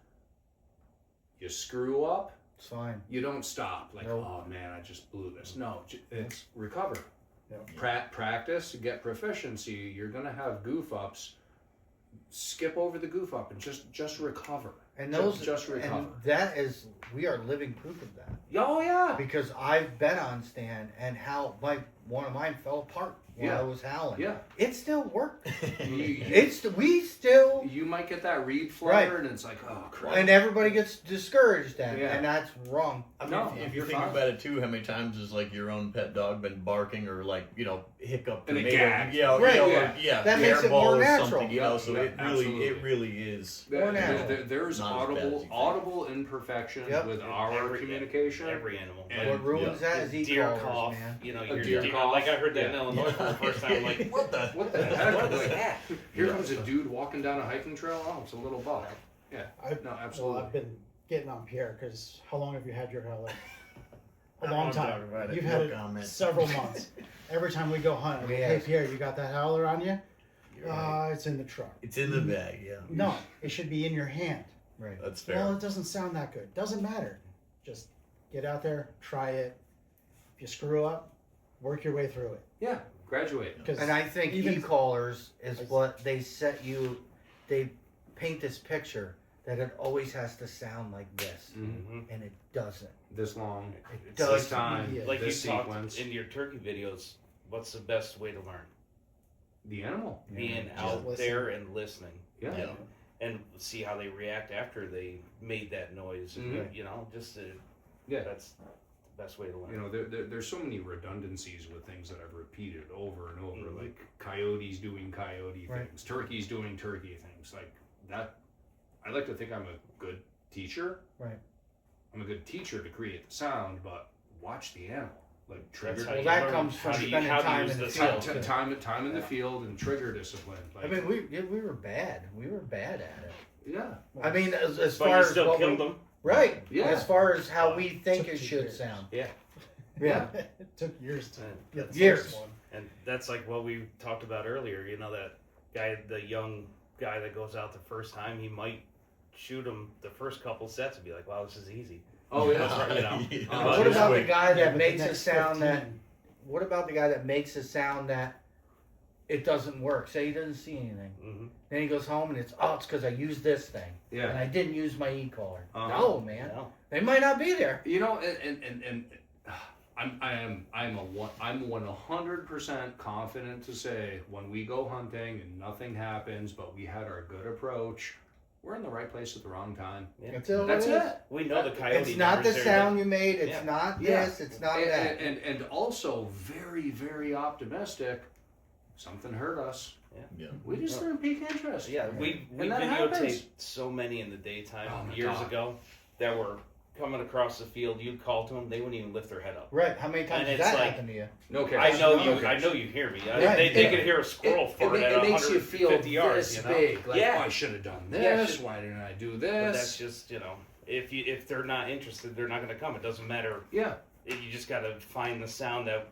you screw up. It's fine. You don't stop like, Nope. oh man, I just blew this. No, it's recover. Yeah. Practice, get proficiency. You're gonna have goof ups. Skip over the goof up and just recover. And those just recover. and that is we are living proof of that. Oh yeah. Because I've been on stand and how one of mine fell apart when Yeah. I was howling. Yeah. It still worked. You, We still you might get that reed flutter Right. and it's like, oh crap. and everybody gets discouraged then, Yeah. and that's wrong. I mean, No, if you you're think fine. about it too, how many times has like your own pet dog been barking or like hiccup And it tomato, gagged. Right, that makes it more natural. something, Yeah, so yeah, it absolutely. really is. More natural. There's Not as bad as you audible think. imperfection Yep. with our Every- communication. Every animal. And- What ruins that is deer e-collars, cough. man. Your deer cough. Like I heard that in Yeah. Illinois for the first time. Like, what the? What the heck? what is Like, that? Here Yeah. comes a dude walking down a hiking trail. Oh, it's a little buck. Yeah. No, absolutely. Well, I've been getting on Pierre because how long have you had your howler? A I long don't wanna time. talk about it. You've No had it comment. several months. Every time we go hunt, I'm like, Yeah. hey Pierre, you got that howler on you? You're right. It's in the truck. It's in the bag, yeah. No, it should be in your hand. Right. That's fair. Well, it doesn't sound that good. Doesn't matter. Just get out there, try it. If you screw up, work your way through it. Yeah. Graduate. 'Cause And I think even- e-callers is what they they paint this picture that it always has to sound like this, Mhm. and it doesn't. This long. It This does. time. Yeah. Like you This talked sequence. in your turkey videos. What's the best way to learn? The animal. Being Just out listen. there and listening, Yeah. Yeah. and see how they react after they made that noise. And, Mhm. just Yeah. that's the best way to learn. There's so many redundancies with things that I've repeated over and over, Mhm. like coyotes doing coyote Right. things, turkeys doing turkey things, like that. I like to think I'm a good teacher. Right. I'm a good teacher to create the sound, but watch the animal, like trigger. That's how Well, you that learn comes from how to- spending how to time use in the the field. sound. time in the field and trigger discipline. Like, I mean, we were bad. We were bad at it. yeah, I mean, as But far you as still what killed we, them. right? Yeah. As far as how we think Took it 2 should years. sound. Yeah. Yeah. It took years to And get the Years. first one. And that's like what we talked about earlier. That guy, the young guy that goes out the first time, he might shoot him the first couple sets and be like, "Wow, this is easy." Oh yeah. That's right, you know. Yeah. What about the guy Yeah, that but makes the a next sound 15. that? What about the guy that makes a sound that it doesn't work? Say he doesn't see anything. Mhm. Then he goes home and it's because I used this thing and Yeah. I didn't use my e-collar. Uh-huh. No, man, No. they might not be there. You know, and I'm 100% confident to say when we go hunting and nothing happens, but we had our good approach, we're in the right place at the wrong time. Yeah. That's all That's it is. it. We know the coyote. It's not the numbers there, sound you made. It's Yeah. not Yeah. this. It's not that. And also very, very optimistic. Something hurt us. Yeah. We just didn't pique interest. Yeah, we And that videotaped happens. so many in the daytime Oh my years God. ago that were coming across the field. You'd call to them, they wouldn't even lift their head up. Right? How many times And did it's that like- happen to you? No kidding. I know No, you. okay. I know you hear me. Right. They could hear a squirrel fart at it makes you 150 feel yards. this You know? big. Like, Yeah. oh, I should have done Yeah, this. Why didn't I do But that's this? just if they're not interested, they're not going to come. It doesn't matter. Yeah. You just got to find the sound that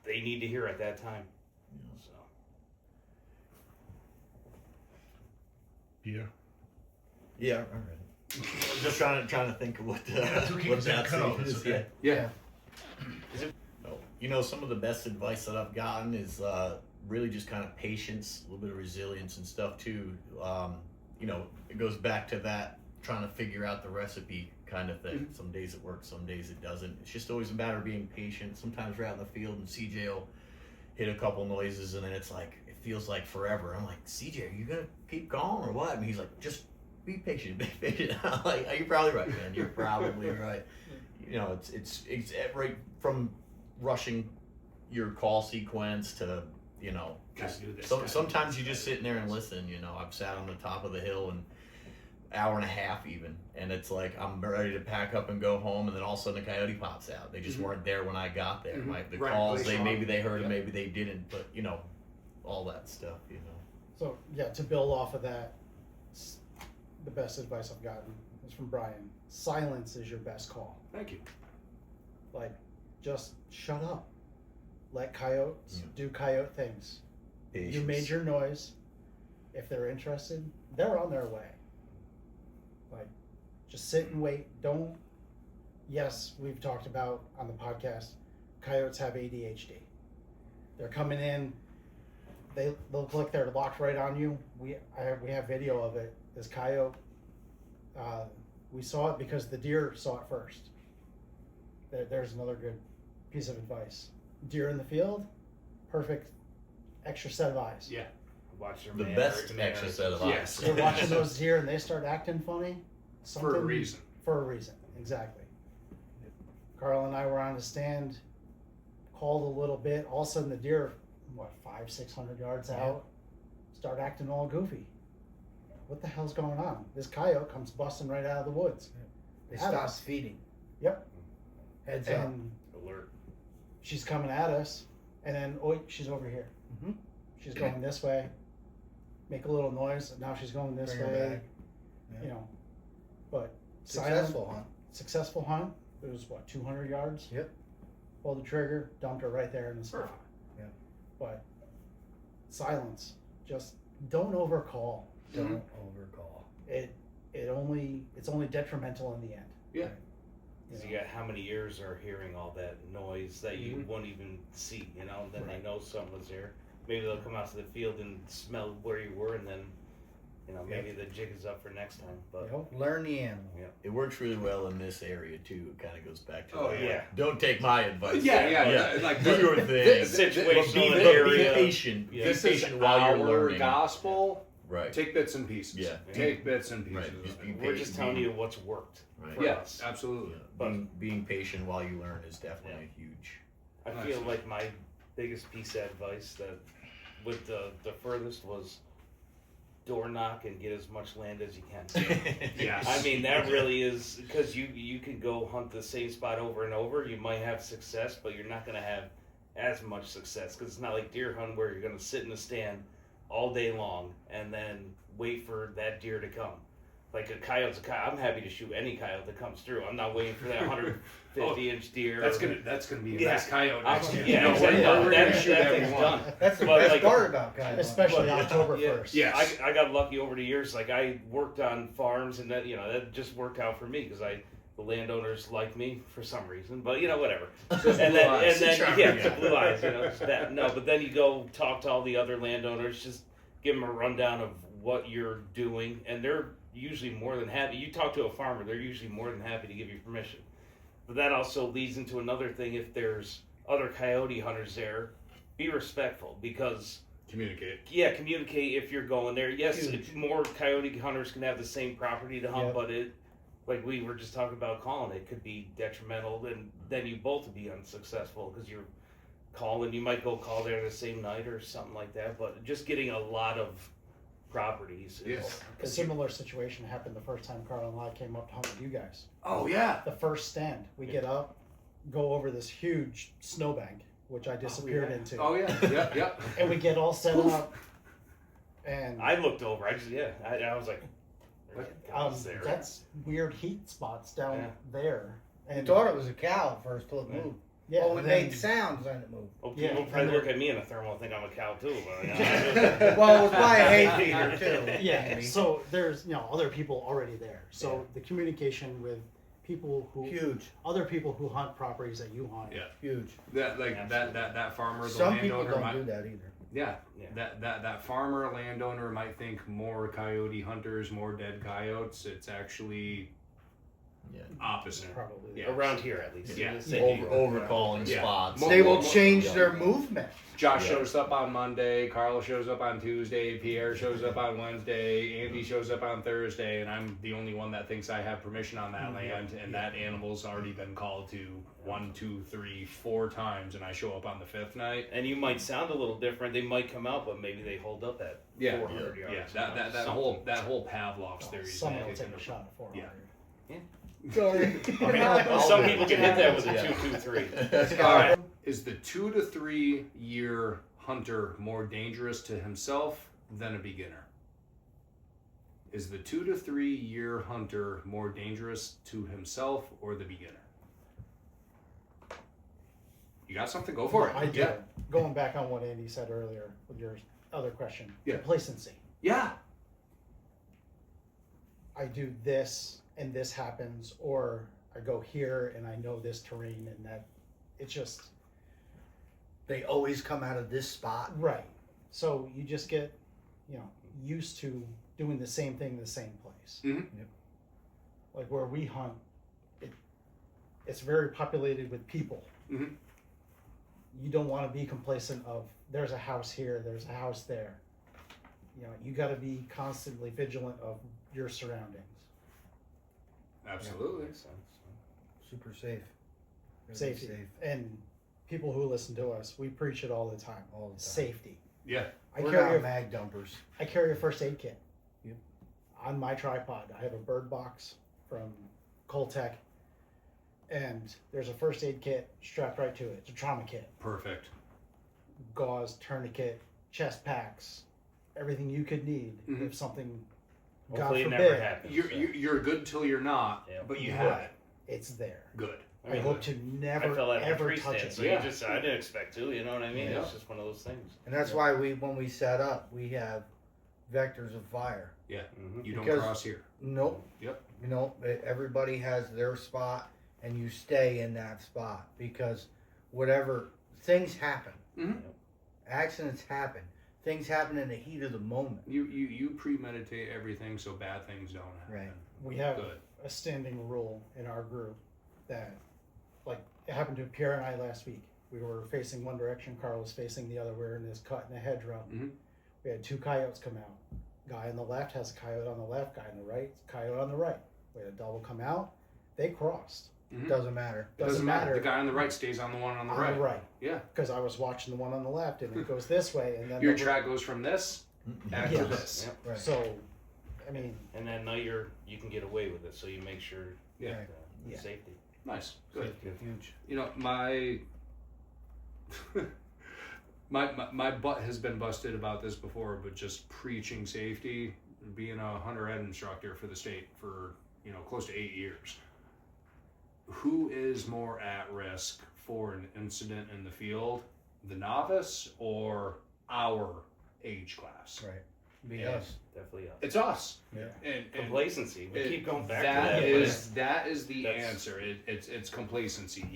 they need to hear at that time. So Pierre? Yeah. All right. Just trying to think of what That's who what keeps that that cutoff, is. okay. Yeah. Yeah. Oh, you know, some of the best advice that I've gotten is really just kind of patience, a little bit of resilience and stuff too. You know, it goes back to that trying to figure out the recipe kind of thing. Some days it works, some days it doesn't. It's just always a matter of being patient. Sometimes we're out in the field and CJ will hit a couple noises and then it's like, it feels like forever. I'm like, CJ, are you going to keep going or what? And he's like, just be patient, be patient. I'm like, you're probably right, man. You're probably right. You know, it's right from rushing your call sequence to, you know, Gotta do this, so, gotta do sometimes this, you just gotta sit do there and this. listen. You know, I've sat on the top of the hill and hour and a half even, and it's like I'm ready to pack up and go home, and then all of a sudden a coyote pops out. They just weren't there when I got there. Mhm. Right? The Right, calls, really maybe strong. they heard Yeah. it, maybe they didn't, but you know, all that stuff. You know. So yeah, to build off of that, the best advice I've gotten is from Brian. Silence is your best call. Thank you. Like, just shut up. Let coyotes Yeah. do coyote things. You Patience. made your noise. If they're interested, they're on their way. Like, just sit and wait. Don't. Yes, we've talked about on the podcast, coyotes have ADHD. They're coming in. They look like they're locked right on you. We have video of it. This coyote, we saw it because the deer saw it first. There's another good piece of advice. Deer in the field, perfect extra set of eyes. Yeah. watch their The manners, best extra set of Yes. eyes. They're watching those deer and they start acting funny. For a reason. For a reason, exactly. Carl and I were on the stand, called a little bit. All of a sudden, the deer, 500-600 yards out, start acting all goofy. What the hell's going on? This coyote comes busting right out of the woods. They At stop us. feeding. Yep. Heads up. And alert. she's coming at us, and then she's over here. Mhm. She's going this way. Make a little noise. And now she's going this Bring her way. back. Yeah. You know, but Successful, huh? Successful hunt. It was 200 yards. Yep. Pulled the trigger, dumped her right there in the spot. Perfect. Yeah. But silence. Just don't overcall. Don't overcall. It's only detrimental in the end. Yeah. You You know? got how many ears are hearing all that noise that you Mhm. won't even see, you know? Then Right. they know something was there. Maybe they'll come out to the field and smell where you were, and then, maybe the jig is up for next time. But Yep. Learn the animal. It works really well in this area too. It kind of goes back to Oh, that. yeah. Don't take my advice. Yeah. Like do your thing. situational Be area. patient. Yeah. Be This is patient while you're our learning. gospel. Right. Take bits and pieces. Yeah. Take bits and pieces. Right. Just be we're just telling you what's worked. Right. for Yeah, us. absolutely. Yeah. But- Being patient while you learn is definitely huge. I Nice. feel like my biggest piece of advice that with the furthest was door knock and get as much land as you can. Yes. I mean, that really is, because you can go hunt the same spot over and over. You might have success, but you're not going to have as much success, because it's not like deer hunt where you're going to sit in the stand all day long and then wait for that deer to come. Like a coyote's a coyote. I'm happy to shoot any coyote that comes through. I'm not waiting for that 150-inch deer. That's gonna be a Yeah. nice coyote I'm- next year. yeah, No, exactly. we're gonna That shoot every thing's one. done. That's the But best like- part about coyote. Especially But- October yeah. 1st. Yes. I got lucky over the years. Like, I worked on farms, and that just worked out for me, because I the landowners like me for some reason, but whatever. Just And blue then, eyes. the blue eyes, just that. No, but then you go talk to all the other landowners, just give them a rundown of what you're doing, and they're usually more than happy. You talk to a farmer, they're usually more than happy to give you permission. But that also leads into another thing. If there's other coyote hunters there, be respectful, because Communicate. communicate if you're going there. Yes, if more coyote hunters can have the same property to hunt, Yep. but like we were just talking about calling, it could be detrimental, and then you both would be unsuccessful because you're calling. You might go call there the same night or something like that, but just getting a lot of properties. Yes. A similar situation happened the first time Carl and I came up to hunt with you guys. Oh yeah. The first stand, we get up, go over this huge snowbank, which I disappeared into. Oh yeah. Yep. And we get all set up. And I looked over. I was like, there's cows there. that's weird heat spots down there. I And thought it was a cow at first till it moved. yeah, Oh, it and made then- sounds and it moved. Well, Yeah, people and probably they're- look at me in a thermal and think I'm a cow too. But, Well, it was my hay feeder too. Yeah, so there's other people already there. So the communication with people who Huge, other people who hunt properties that you hunt. Yeah. huge. That farmer, the Some people landowner don't might, do that either. yeah. Yeah. That farmer landowner might think more coyote hunters, more dead coyotes. It's actually opposite. Probably. Yeah. around here at least. Yeah. Overcalling Yeah. spots. Mo- They will mo- change yeah. their movement. Josh Yeah. shows up on Monday, Carl shows up on Tuesday, Pierre shows up on Wednesday, Andy shows up on Thursday, and I'm the only one that thinks I have permission on that land, and that animal's already been called to 1, 2, 3, 4 times, and I show up on the 5th night. And you might sound a little different. They might come out, but maybe they hold up at 400 yards. Yeah, that whole Pavlov's theory. is Someone will kicking take a in. shot at 400. Sorry. Some people can hit that with a Yeah. 2-2-3. All right. Is the 2 to 3 year hunter more dangerous to himself than a beginner? Is the 2 to 3 year hunter more dangerous to himself or the beginner? You got something? Go for it. I do. Going back on what Andy said earlier with your other question, Yeah. complacency. Yeah. I do this and this happens, or I go here and I know this terrain and that. It's just They always come out of this spot. right. So you just get, used to doing the same thing in the same place. Mhm. Yep. Like where we hunt, it's very populated with people. Mhm. You don't want to be complacent of there's a house here, there's a house there. You got to be constantly vigilant of your surroundings. Absolutely. Makes sense. Super safe. Really Safety. safe. And people who listen to us, we preach it all the time. All the time. Safety. Yeah. We're carry not a mag dumpers. I carry a first aid kit. Yep. On my tripod, I have a bird box from Coltech, and there's a first aid kit strapped right to it. It's a trauma kit. Perfect. Gauze, tourniquet, chest packs, everything you could need Mhm. if something, Hopefully God it forbid, never happens. You're good till you're not, Yeah. but you have it. it's there. Good. I hope to I never fell out of a ever tree touch stand, it. so Yeah. I didn't expect to. You know what I mean? Yeah. It's just one of those things. And that's why when we set up, we have vectors of fire. Mm-hmm. You don't Because- cross here. Nope. Yep. Everybody has their spot, and you stay in that spot because whatever things happen, Mhm. accidents happen, things happen in the heat of the moment. You premeditate everything so bad things don't happen. Right. We have Good. a standing rule in our group that, like, it happened to Pierre and I last week. We were facing one direction, Carl was facing the other. We were in this cut in a hedgerow. Mhm. We had 2 coyotes come out. Guy on the left has a coyote on the left, guy on the right, coyote on the right. We had a double come out. They crossed. Mhm. Doesn't matter. Doesn't matter. The guy on the right stays on the one on the On right. the right. Yeah. Because I was watching the one on the left, and it goes this way, and then Your the- track goes from this back to Yes. this. Yep. Right. So, I mean, And then now you can get away with it, so you make sure Yeah. Right. Yeah. safety. Nice. Good. Safety, huge. You know, my my butt has been busted about this before, but just preaching safety, being a hunter ed instructor for the state for close to 8 years. Who is more at risk for an incident in the field, the novice or our age class? Right. Be Yeah. us. Definitely us. It's us. Yeah. And Complacency. We keep going back that to that. is that is the That's- answer. It's complacency.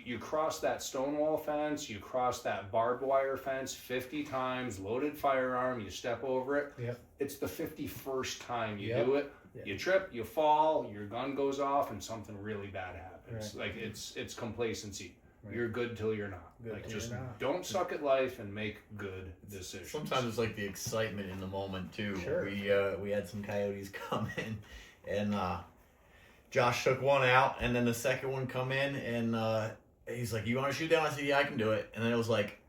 You cross that stone wall fence, you cross that barbed wire fence 50 times, loaded firearm, you step over it. Yep. It's the 51st time you Yep. do it. Yeah. You trip, you fall, your gun goes off, and something really bad happens. Right. Like it's complacency. Right. You're good till you're not. Good Like till just you're not. don't suck at life and make good decisions. Sometimes it's like the excitement in the moment too. Sure. We had some coyotes come in, and Josh took one out, and then the second one come in, and he's like, "You want to shoot that one?" I said, "Yeah, I can do it." And then it was like,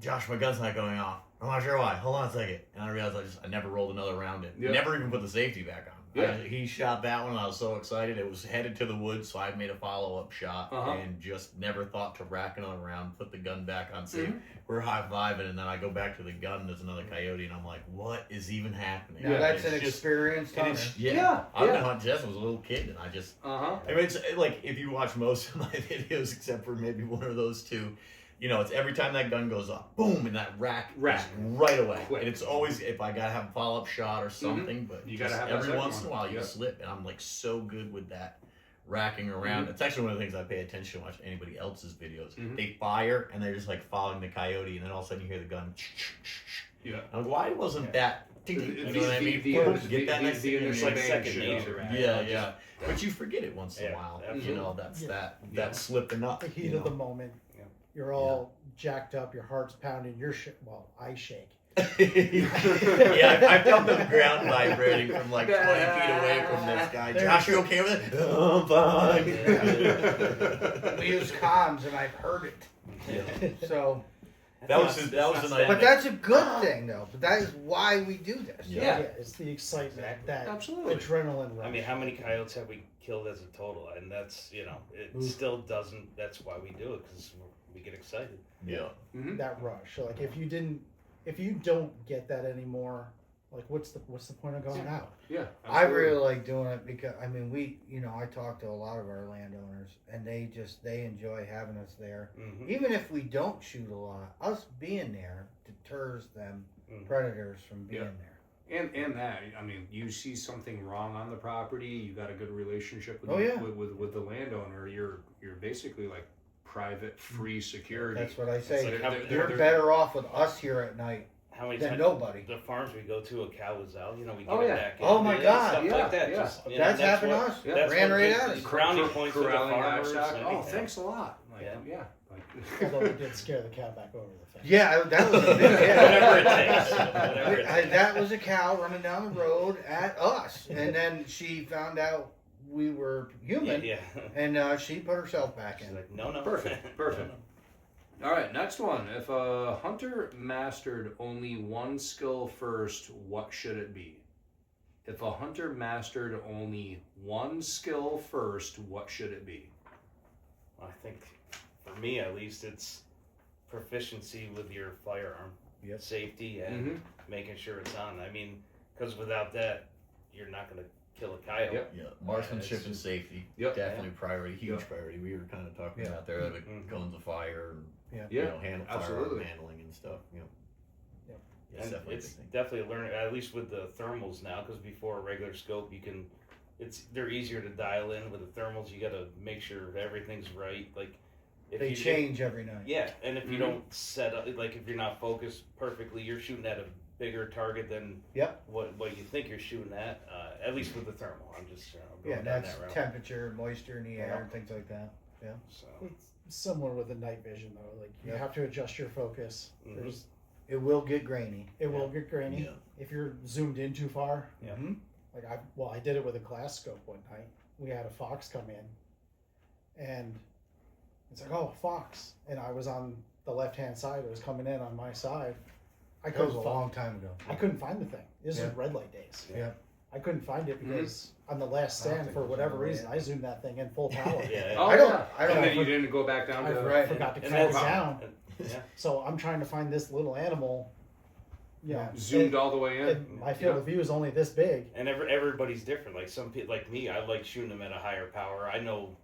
"Josh, my gun's not going off. I'm not sure why. Hold on a second." And I realized I never rolled another round in. Yeah. Never even put the safety back on. Yeah. He shot that one, and I was so excited. It was headed to the woods, so I made a follow-up shot and just never thought to rack another round, put the gun back on safe. We're high-fiving, and then I go back to the gun, and there's another coyote, and I'm like, what is even happening? Now Yeah, that's It's an just- experienced and hunter. it's, Yeah, I've been yeah. hunting since I was a little kid, and I just, Uh-huh. I mean, it's like, if you watch most of my videos, except for maybe one of those two, you know, it's every time that gun goes off, boom, and that rack Rack. is right away. Quick. And it's always, if I gotta have a follow-up shot or something, but You just gotta have that every second once in a one. while you Yep. slip, and I'm like so good with that racking around. It's actually one of the things I pay attention to watch anybody else's videos. They fire, and they're just like following the coyote, and then all of a sudden you hear the gun. Yeah. I'm like, why wasn't that? You know what I mean? The Get that next thing. initial like bang second should nature. be Yeah, right. yeah. But you forget it once in a Yeah, while. You absolutely. know, that's Yeah. that slipping up. The heat you of the know. moment. Yeah. You're all jacked up. Your heart's pounding. Well, I shake. Yeah, I felt the ground vibrating from like 20 feet away from this guy. Josh, you okay with it? Oh, I'm fine. We use comms, and I've heard it. Yeah. So, That was the night. but that's a good thing, though. But that is why we do this. Yeah. It's the excitement, Exactly. that Absolutely. adrenaline rush. I mean, how many coyotes have we killed as a total? And that's, you know, it Oof. still doesn't, that's why we do it, because we get excited. Yeah. that rush. Like if you don't get that anymore, like what's the point of going out? Yeah. I absolutely. really like doing it because I mean I talk to a lot of our landowners and they enjoy having us there. Mm-hmm. Even if we don't shoot a lot, us being there deters them predators from being there. And that, I mean, you see something wrong on the property, you got a good relationship with Oh, yeah. with the landowner, you're basically like private free security. That's what I say. like how- You're better off with us here at night How many than times nobody. the farms we go to, a cow was out, you know, we get Oh, it yeah. back in. Oh, my and God. stuff Yeah, like that. yeah. Just, you know, That's happened to what- us. Yeah. That's Ran what right gives at the us. brownie points for the corralling farmers. livestock. and Oh, everything. thanks a lot. Like, Yeah. Although we did scare the cow back over the fence. Yeah, that was a big Whatever it takes. Whatever it takes. That was a cow running down the road at us, and then she found out we were human, Yeah. and she put herself back She's in. like, no. Perfect, perfect. All right, next one. If a hunter mastered only one skill first, what should it be? If a hunter mastered only one skill first, what should it be? I think, for me at least, it's proficiency with your firearm, Yep. safety, and making sure it's on. I mean, because without that, you're not going to kill a coyote. Yep. Yeah, marksmanship it's and just- safety, Yep. definitely priority, huge Yep. priority. We were kind of talking Yeah. about there, the Mhm. guns of fire, and Yeah. you Yeah, know, firearm absolutely. handling and stuff. You know, Yep. it's And definitely a it's big thing. definitely learning, at least with the thermals now, because before a regular scope, they're easier to dial in. With the thermals, you got to make sure everything's right. Like, if They you change every night. Yeah, and if you Mhm. don't set up, like if you're not focused perfectly, you're shooting at a bigger target than Yep. what you think you're shooting at. At least with the thermal, I'm just going Yeah, down that's that route. temperature, moisture in the air, Yeah. and things like that. So It's similar with the night vision though. Like you Yep. have to adjust your focus. Mhm. There's It will get grainy. it will get grainy Yeah. if you're zoomed in too far. Yeah. Mhm. Like I did it with a glass scope one night. We had a fox come in, and it's like, oh, fox, and I was on the left hand side. It was coming in on my side. I That was couldn't a long time ago. find the thing. This Yeah. is red light days. Yeah. I couldn't find it because on the last I don't stand, think for it was whatever on the way reason, in. I zoomed that thing in full power. yeah, Oh, I don't- yeah. I don't And then know. you didn't go back down I to Right. forgot to And cut it that's- down. yeah. So I'm trying to find this little animal. You know, zoomed all the way in. and my field of view is only this big. And everybody's different. Like some people, like me, I like shooting them at a higher power. I know,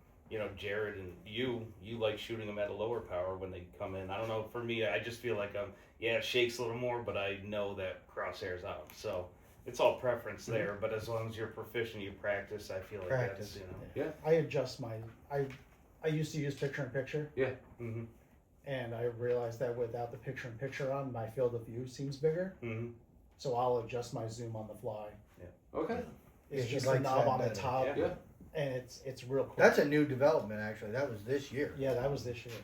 Jared and you like shooting them at a lower power when they come in. I don't know. For me, I just feel like it shakes a little more, but I know that crosshair's out. So it's all preference there, but as long as you're proficient, you practice, I feel like Practice. that's, you know. I adjust my, I used to use picture-in-picture, Mm-hmm. and I realized that without the picture-in-picture on, my field of view seems bigger, Mm-hmm. so I'll adjust my zoom on the fly. Okay. It's Yeah, he just a likes knob that on the better. top, Yeah. and it's real cool. That's a new development, actually. That was this year. Yeah, that was this year.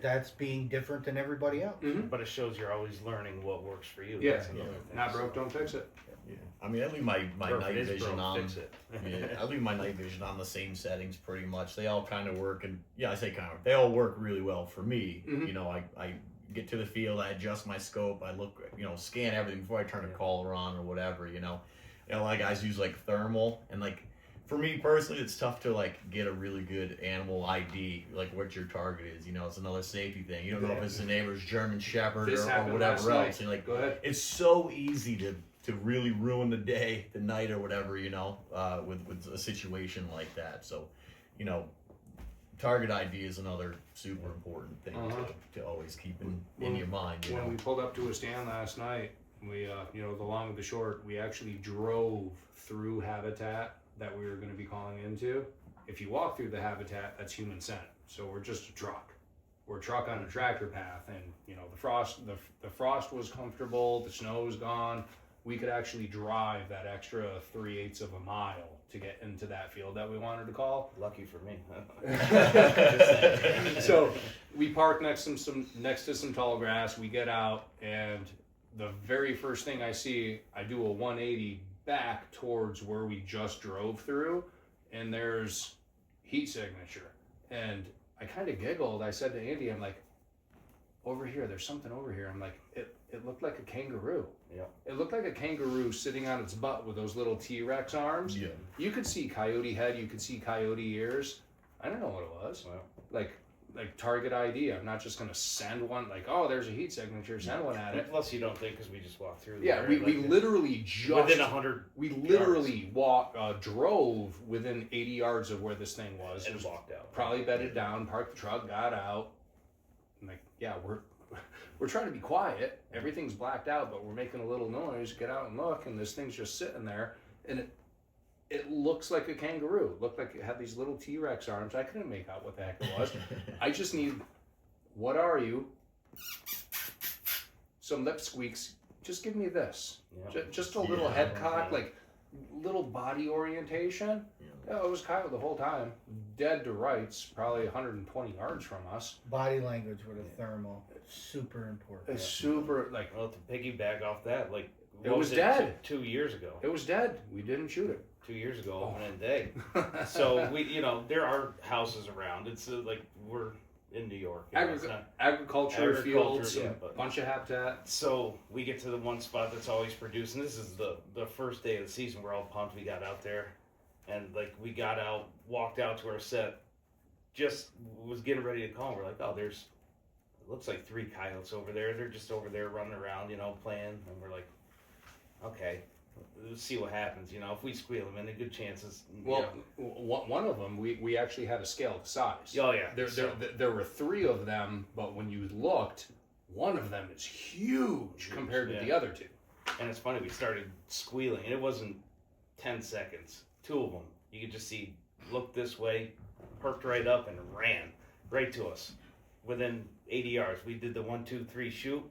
That's being different than everybody else. Mm-hmm. But it shows you're always learning what works for you. Yeah. That's another thing. Not broke, don't fix it. Yeah. I mean, I leave my Or if night it is vision broke, on. fix it. Yeah, I leave my night vision on the same settings pretty much. They all kind of work, and I say kind of. They all work really well for me. Mhm. You know, I get to the field, I adjust my scope, I look, scan everything before I turn the caller on or whatever. You know, a lot of guys use like thermal, and like for me personally, it's tough to like get a really good animal ID, like what your target is. You know, it's another safety thing. You don't know if it's a neighbor's German Shepherd This or happened whatever last else. night. You're like, Go ahead. it's so easy to really ruin the day, the night, or whatever, with a situation like that. So, target ID is another super important thing to always keep in your mind. When we pulled up to a stand last night, we, the long and the short, we actually drove through habitat that we were going to be calling into. If you walk through the habitat, that's human scent. So we're just a truck. We're a truck on a tractor path, and the frost was comfortable, the snow was gone. We could actually drive that extra 3/8 of a mile to get into that field that we wanted to call. Lucky for me. So we park next to some tall grass. We get out, and the very first thing I see, I do a 180 back towards where we just drove through, and there's heat signature. And I kind of giggled. I said to Andy, I'm like, over here, there's something over here. I'm like, it looked like a kangaroo. Yeah. It looked like a kangaroo sitting on its butt with those little T-Rex arms. Yeah. You could see coyote head, you could see coyote ears. I don't know what it was. Wow. Like target ID. I'm not just gonna send one like, oh, there's a heat signature, send one at it. Plus, you don't think because we just walked through. Yeah, there, we literally just within 100. We literally drove within 80 yards of where this thing was. And It was walked out. probably bedded down, parked the truck, got out. I'm like, yeah, we're trying to be quiet. Everything's blacked out, but we're making a little noise. Get out and look, and this thing's just sitting there, and it looks like a kangaroo. It looked like it had these little T-Rex arms. I couldn't make out what the heck it was. I just need, what are you? Some lip squeaks. Just give me this. Yeah. Just a little head cock, yeah. like little body orientation. Yeah. Yeah, it was Kyle the whole time. Dead to rights, probably 120 yards from us. Body language with a thermal, super important. It's super, like, Well, to piggyback off that, like It what was it, dead. 2 years ago. it was dead. We didn't shoot it. 2 years ago, opening day. So we, there are houses around. It's like we're in New York. It's not- Agriculture fields, yeah, a but- bunch of habitat. So we get to the one spot that's always producing. This is the first day of the season. We're all pumped. We got out there, and like we got out, walked out to our set, just was getting ready to call. We're like, oh, it looks like 3 coyotes over there. They're just over there running around, playing. And we're like, okay, let's see what happens. If we squeal them, and the good chances. Well, one of them, we actually had a scale of size. Oh yeah. There were 3 of them, but when you looked, one of them is huge compared to the other 2. And it's funny, we started squealing, and it wasn't 10 seconds. 2 of them, you could just see, looked this way, perked right up, and ran right to us. Within 80 yards, we did the 1, 2, 3 shoot,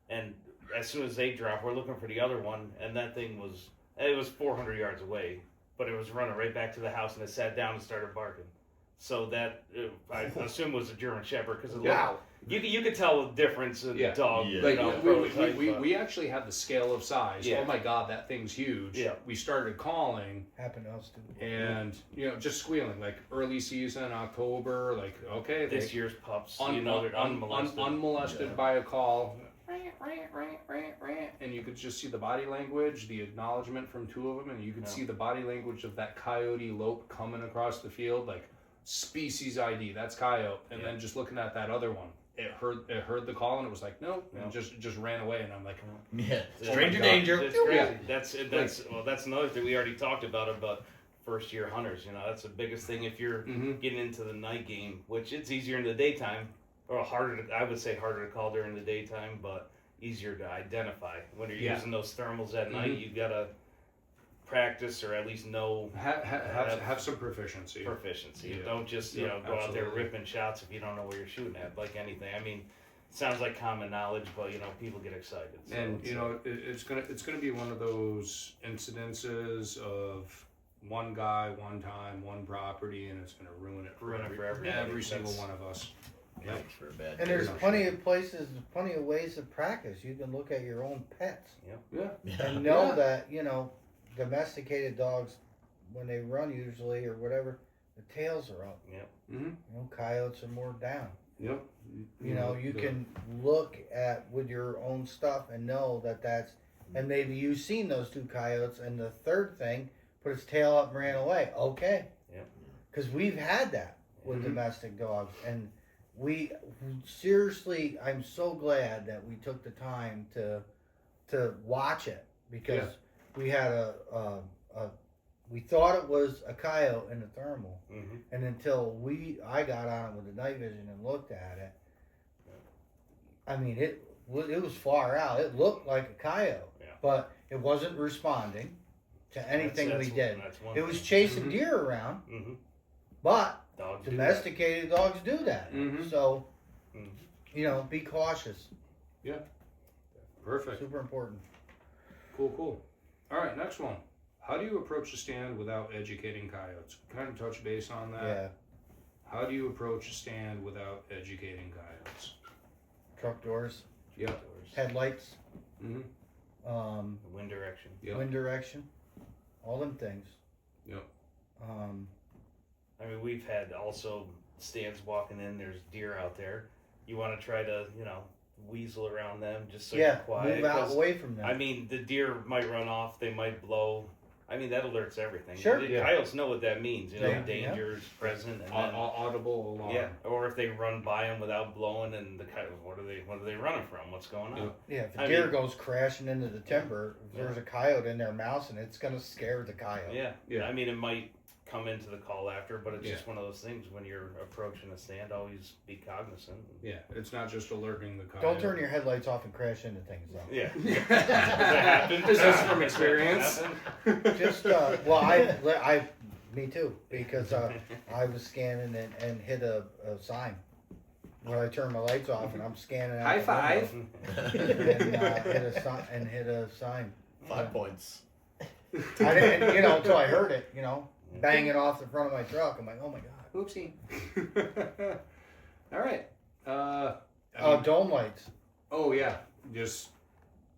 and as soon as they dropped, we're looking for the other one, and that thing was 400 yards away, but it was running right back to the house, and it sat down and started barking. So that, I assume was a German Shepherd, because it looked, you could tell the difference in the dog. Yeah. Like prototype, we actually had the scale of size. Yeah. Oh my God, that thing's huge. Yeah. We started calling Happened to us too. and just squealing, like early season, October. Like, okay, This year's pups, they're unmolested, unmolested. by a call. And you could just see the body language, the acknowledgement from 2 of them, and you could see the body language of that coyote lope coming across the field, like species ID, that's coyote. And then just looking at that other one, it heard the call and it was like, nope, and just ran away. And I'm like, Yeah. Oh my Stranger God. danger. It's crazy. That's another thing we already talked about first year hunters. That's the biggest thing if you're getting into the night game, which it's easier in the daytime, or I would say harder to call during the daytime, but easier to identify. When you're Yeah. using those thermals at night, you gotta practice or at least know Have some proficiency. proficiency. Yeah. Don't just Yeah, go out there absolutely. ripping shots if you don't know what you're shooting at. Like anything, I mean, it sounds like common knowledge, but people get excited. So And it's, it's gonna be one of those incidences of one guy, one time, one property, and it's gonna ruin it for everybody. every single That's- one of us. Thanks for a bad And there's day. plenty of places, plenty of ways to practice. You can look at your own pets Yeah. and know Yeah. that, domesticated dogs, when they run usually or whatever, the tails are up. Mm-hmm. Coyotes are more down. Yep. You can look at with your own stuff and know that that's, and maybe you've seen those two coyotes, and the third thing put its tail up and ran away. Okay. Yep. Because we've had that with Mhm. domestic dogs, and we seriously, I'm so glad that we took the time to watch it, because we had we thought it was a coyote in the thermal, and until I got on it with the night vision and looked at it, I mean it was far out. It looked like a coyote, but it wasn't responding to anything that's we did. That's one It was thing. chasing deer around, but Dogs do domesticated dogs do that. Mhm. So, Mhm. Be cautious. Perfect. Super important. Cool. All right, next one. How do you approach a stand without educating coyotes? Kind of touch base on that. Yeah. How do you approach a stand without educating coyotes? Truck doors, Yeah. Doors. headlights, Mm-hmm. The wind direction. Yep. wind direction, all them things. Yep. I mean, we've had also stands walking in. There's deer out there. You want to try to weasel around them just so you're quiet. move out 'cause, away from them. I mean, the deer might run off. They might blow. I mean, that alerts everything. Sure. The Yeah. coyotes know what that means. Yeah. Danger's present, and then Audible alarm. yeah. Or if they run by them without blowing, and the coyote, what are they running from? What's going on? Yeah. If a I deer mean- goes crashing into the timber, if there's a coyote in there mousing, it's gonna scare the coyote. Yeah. I mean, it might come into the call after, but it's Yeah. just one of those things when you're approaching a stand, always be cognizant. Yeah, it's not just alerting the coyote. Don't turn your headlights off and crash into things though. Yeah. Does that happen? Is this from experience? Just me too, because I was scanning and hit a sign when I turned my lights off, and I'm scanning out High the five. window and hit a sign. 5 points. I didn't, until I heard it, banging off the front of my truck. I'm like, oh my god. Oopsie. All right. Dome lights. Oh yeah, just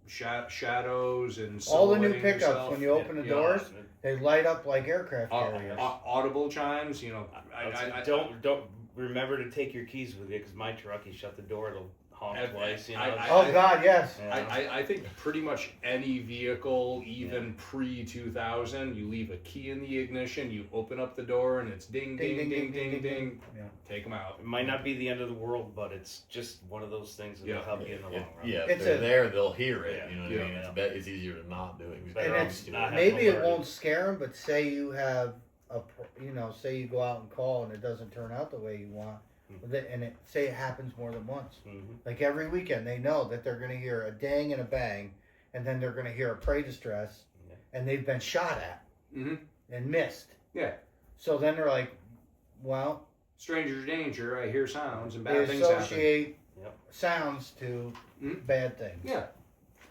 shadows and All the new silhouetting pickups yourself. when you open the doors, they light up like aircraft carriers. Audible chimes. I don't remember to take your keys with you, because my truck, you shut the door, it'll honk twice. Oh God, yes. I think pretty much any vehicle, even pre-2000, you leave a key in the ignition, you open up the door, and it's ding, ding, ding, ding, ding. Yeah. Take them out. It might not be the end of the world, but it's just one of those things that will help you in the long run. Yeah, It's if they're a- there, they'll hear it. Yeah. You know what Yeah. I mean? It's easier to not do it. Better And off it's not have maybe it alerted. won't scare them, but say you have say you go out and call and it doesn't turn out the way you want, and say it happens more than once. Mhm. Like every weekend, they know that they're going to hear a dang and a bang, and then they're going to hear a prey distress, Yeah. and they've been shot at Mm-hmm. and missed. Yeah. So then they're like, well, Stranger danger. I hear sounds and they bad things happen. associate Yep. sounds to Mhm. bad things. Yeah.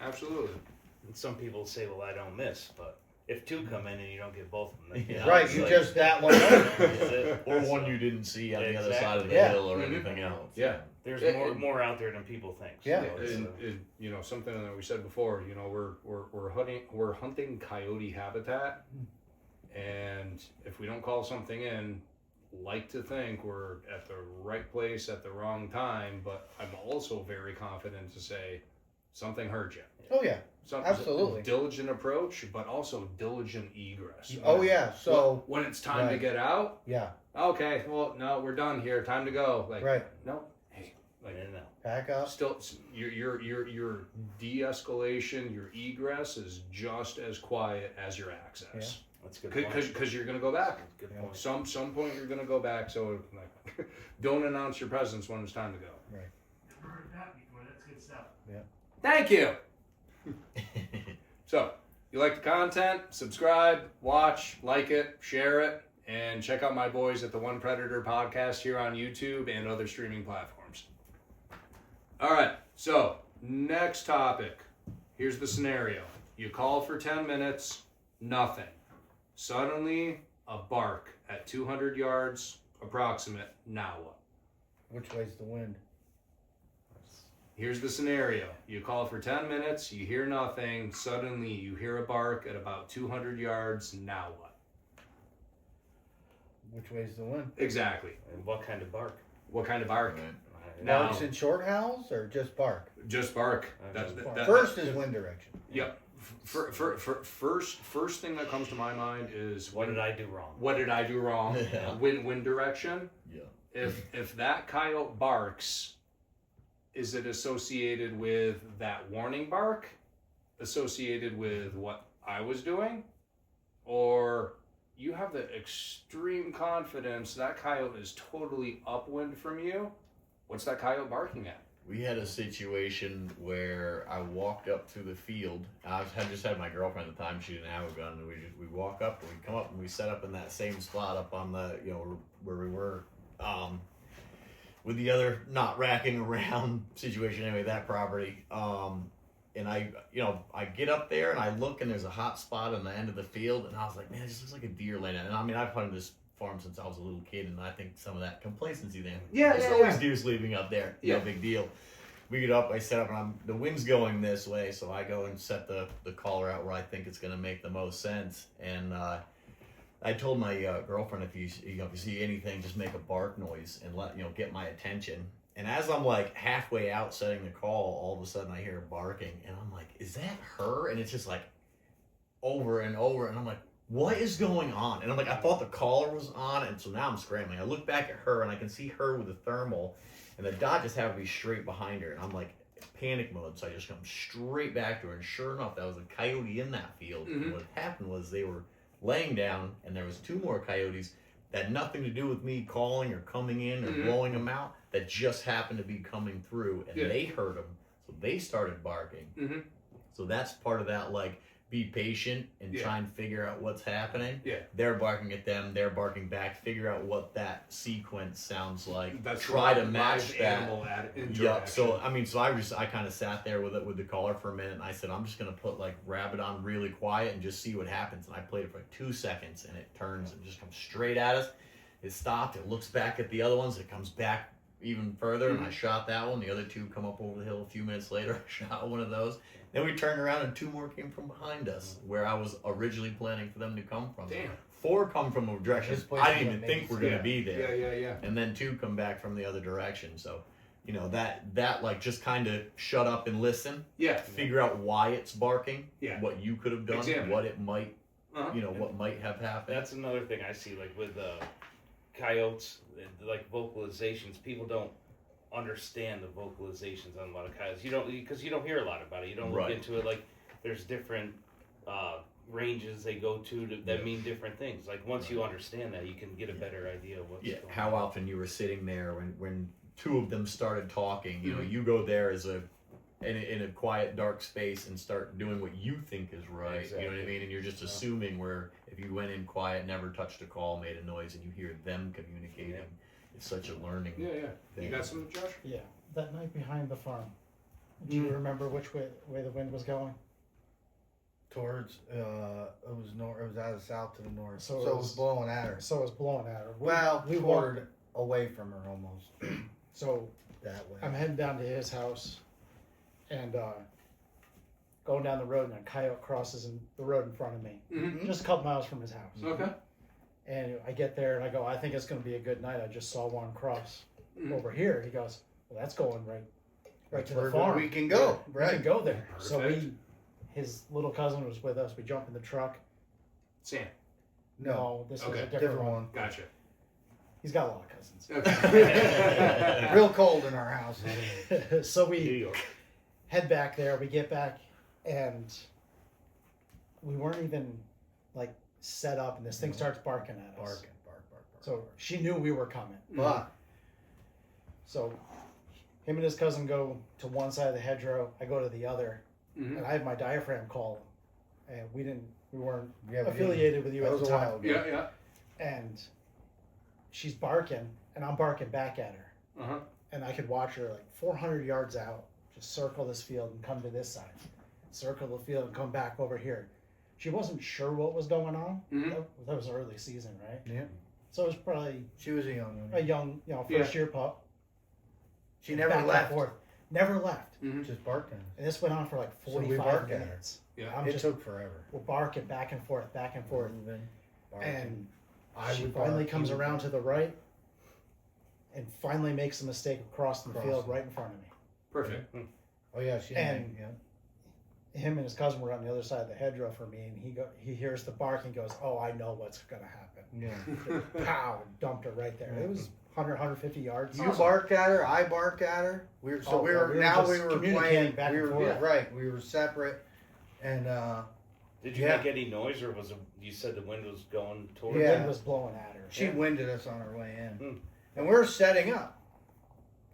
Absolutely. And some people say, well, I don't miss, but if two come in and you don't get both of them, then Yeah. Right, it's you like- just that one. That's it. Or So, one you didn't see on the other side of the Yeah. hill or Mhm. anything else. Yeah. There's It- more out there than people think. So Yeah. it's, Something that we said before. We're hunting coyote habitat, and if we don't call something in, like to think we're at the right place at the wrong time. But I'm also very confident to say something hurt you. Oh yeah. Some Absolutely. diligent approach, but also diligent egress. Oh yeah. So when it's time to Right. get out, yeah. okay, well, no, we're done here. Time to go. Like, Right. no, hey, like, I don't know. Pack up. still, your de-escalation, your egress is just as quiet as your access. That's a good point. Because you're gonna go back. Good Yeah. point. Some point you're gonna go back. So like, don't announce your presence when it's time to go. Heard that before. That's good stuff. Thank you. So, you like the content, subscribe, watch, like it, share it, and check out my boys at the One Predator podcast here on YouTube and other streaming platforms. All right, so next topic. Here's the scenario. You call for 10 minutes, nothing. Suddenly, a bark at 200 yards, approximate. Now what? Which way's the wind? Here's the scenario. You call for 10 minutes, you hear nothing, suddenly you hear a bark at about 200 yards, now what? Which way's the wind? Exactly. And what kind of bark? What kind of bark? Right. Now- Barks and short howls or just bark? Just bark. First is wind direction. Yep. First thing that comes to my mind is What did I do wrong? What did I do wrong? Yeah. Wind direction. Yeah. If that coyote barks, is it associated with that warning bark? Associated with what I was doing? Or you have the extreme confidence that coyote is totally upwind from you? What's that coyote barking at? We had a situation where I walked up through the field. I just had my girlfriend at the time. She didn't have a gun. And we walk up and we come up and we set up in that same spot up on the, where we were, with the other not racking around situation anyway, that property. And I get up there and I look and there's a hot spot on the end of the field. And I was like, man, it just looks like a deer laying out. And I mean, I've hunted this farm since I was a little kid, and I think some of that complacency then. There's always deers leaving up there. No big deal. We get up, I set up, and the wind's going this way, so I go and set the collar out where I think it's going to make the most sense. And I told my girlfriend, if you see anything, just make a bark noise and get my attention. And as I'm like halfway out setting the call, all of a sudden I hear barking, and I'm like, is that her? And it's just like over and over, and I'm like, what is going on? And I'm like, I thought the collar was on, and so now I'm scrambling. I look back at her, and I can see her with a thermal, and the dot just happened to be straight behind her, and I'm like, panic mode, so I just come straight back to her, and sure enough, that was a coyote in that field. Mm-hmm. And what happened was they were laying down, and there was two more coyotes that had nothing to do with me calling or coming in or blowing them out, that just happened to be coming through, and they heard them, so they started barking. Mm-hmm. So that's part of that, like, be patient and try and figure out what's happening. Yeah. They're barking at them, they're barking back, figure out what that sequence sounds like. That's try to live match that. animal interaction. Yeah, so I kind of sat there with the collar for a minute, and I said, I'm just gonna put like rabbit on really quiet and just see what happens. And I played it for like 2 seconds, and it turns and just comes straight at us. It stopped, it looks back at the other ones, it comes back even further, and I shot that one. The other two come up over the hill a few minutes later. I shot one of those. Then we turned around and two more came from behind us, where I was originally planning for them to come from. Damn. 4 come from a direction This place I didn't is even think were going to be there. Yeah. And then 2 come back from the other direction. So, that like just kind of shut up and listen. Yeah. Figure out why it's barking. Yeah. What you could have done. Examine. What it might, Uh-huh. what might have happened. That's another thing I see, like with coyotes, like vocalizations. People don't understand the vocalizations on a lot of coyotes. Because you don't hear a lot about it. You don't look into it. Like there's different ranges they go to that mean different things. Like once you understand that, you can get a better idea of what's going on. How often you were sitting there when 2 of them started talking. You go there as in a quiet, dark space and start doing what you think is right. Exactly. You know what I mean? And you're just assuming where if you went in quiet, never touched a call, made a noise, and you hear them communicating, it's such a learning Yeah. thing. You got something, Josh? Yeah, that night behind the farm. Do you remember which way the wind was going? Towards it was north. It was out of south to the north. So So it it was- was blowing at her. So it was blowing at her. We walked- toward away from her almost So that way. I'm heading down to his house, and going down the road, and a coyote crosses the road in front of me, Mm-hmm. just a couple miles from his house. Okay. And I get there, and I go, I think it's going to be a good night. I just saw one cross over here. He goes, well, that's going right That's to the where farm. we can go. We Right. can go there. So Perfect. his little cousin was with us. We jump in the truck. Sam. No. This Okay. is a different Different one. one. Gotcha. He's got a lot of cousins. Okay. Real cold in our house. So New we York. head back there. We get back, and we weren't even like set up, and this thing starts barking at us. Bark. So she knew we were coming. But So him and his cousin go to one side of the hedgerow. I go to the other, and I have my diaphragm call, and we weren't affiliated with you that at was the a time. while ago. Yeah. And she's barking, and I'm barking back at her. Uh-huh. And I could watch her like 400 yards out, just circle this field and come to this side, circle the field and come back over here. She wasn't sure what was going on. That was early season, right? Yeah. So it was probably She was a young one. a young, first year pup. She never Back and left. forth. Never left. Just barked at us. And this went on for like So we 45 barked at her. minutes. Yeah. I'm It just, took forever. we're barking back and forth, back and forth. And she would finally bark, comes he would around bark. to the right and finally makes a mistake across the field right in front of me. Perfect. Oh yeah, she And- yeah. Him and his cousin were on the other side of the hedgerow from me, and he hears the bark and goes, "Oh, I know what's gonna happen." Yeah. Pow! Dumped her right there. It was 150 yards. You barked at her. I barked at her. We were Oh, we yeah, were we were now just we were communicating playing back we and were forth. right. We were separate, and Did you Yeah. make any noise, or was it? You said the wind was going towards. The Yeah. wind was blowing at her. she winded us on her way in, Hmm. and we were setting up,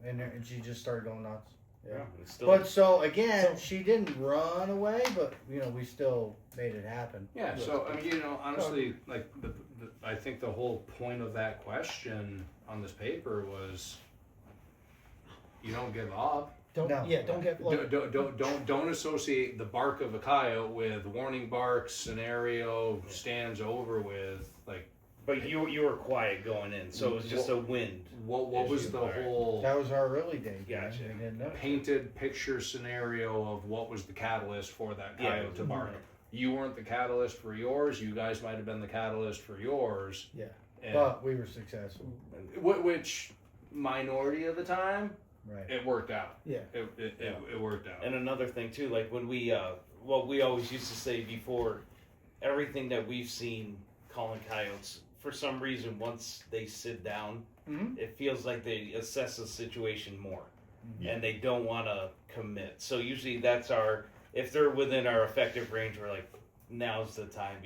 and she just started going nuts. Yeah. It's still, But so again, So- she didn't run away, but we still made it happen. Yeah, so I mean, honestly, like I think the whole point of that question on this paper was, you don't give up. Don't get like Don't associate the bark of a coyote with warning bark scenario stands over with like. but you were quiet going in, so it was just a wind. What was issue. the Alright. whole That was our early days. Gotcha. We didn't know. painted picture scenario of what was the catalyst for that Yeah. coyote to bark? You weren't the catalyst for yours. You guys might have been the catalyst for yours. Yeah. And But we were successful. which minority of the time Right. it worked out. Yeah. It worked out. And another thing too, like when we what we always used to say before, everything that we've seen calling coyotes, for some reason, once they sit down, it feels like they assess the situation more, and they don't want to commit. So usually that's if they're within our effective range, we're like, now's the time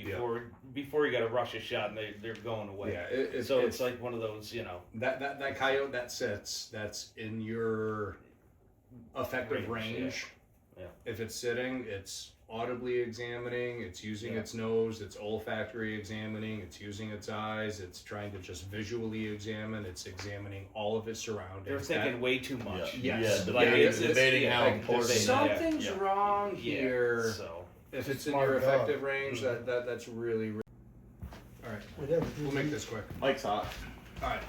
before you got to rush a shot and they're going away. Yeah, it's like one of those, that coyote that sits, that's in your effective range. Yeah. If it's sitting, it's audibly examining, it's using its nose, it's olfactory examining, it's using its eyes, it's trying to just visually examine, it's examining all of its surroundings. they're thinking way too much. Yes. Yeah, Like, debating how important. Something's wrong here. So If it's in Smart your dog. effective range, that's really. All right, we'll make this quick. Mike's hot. All right,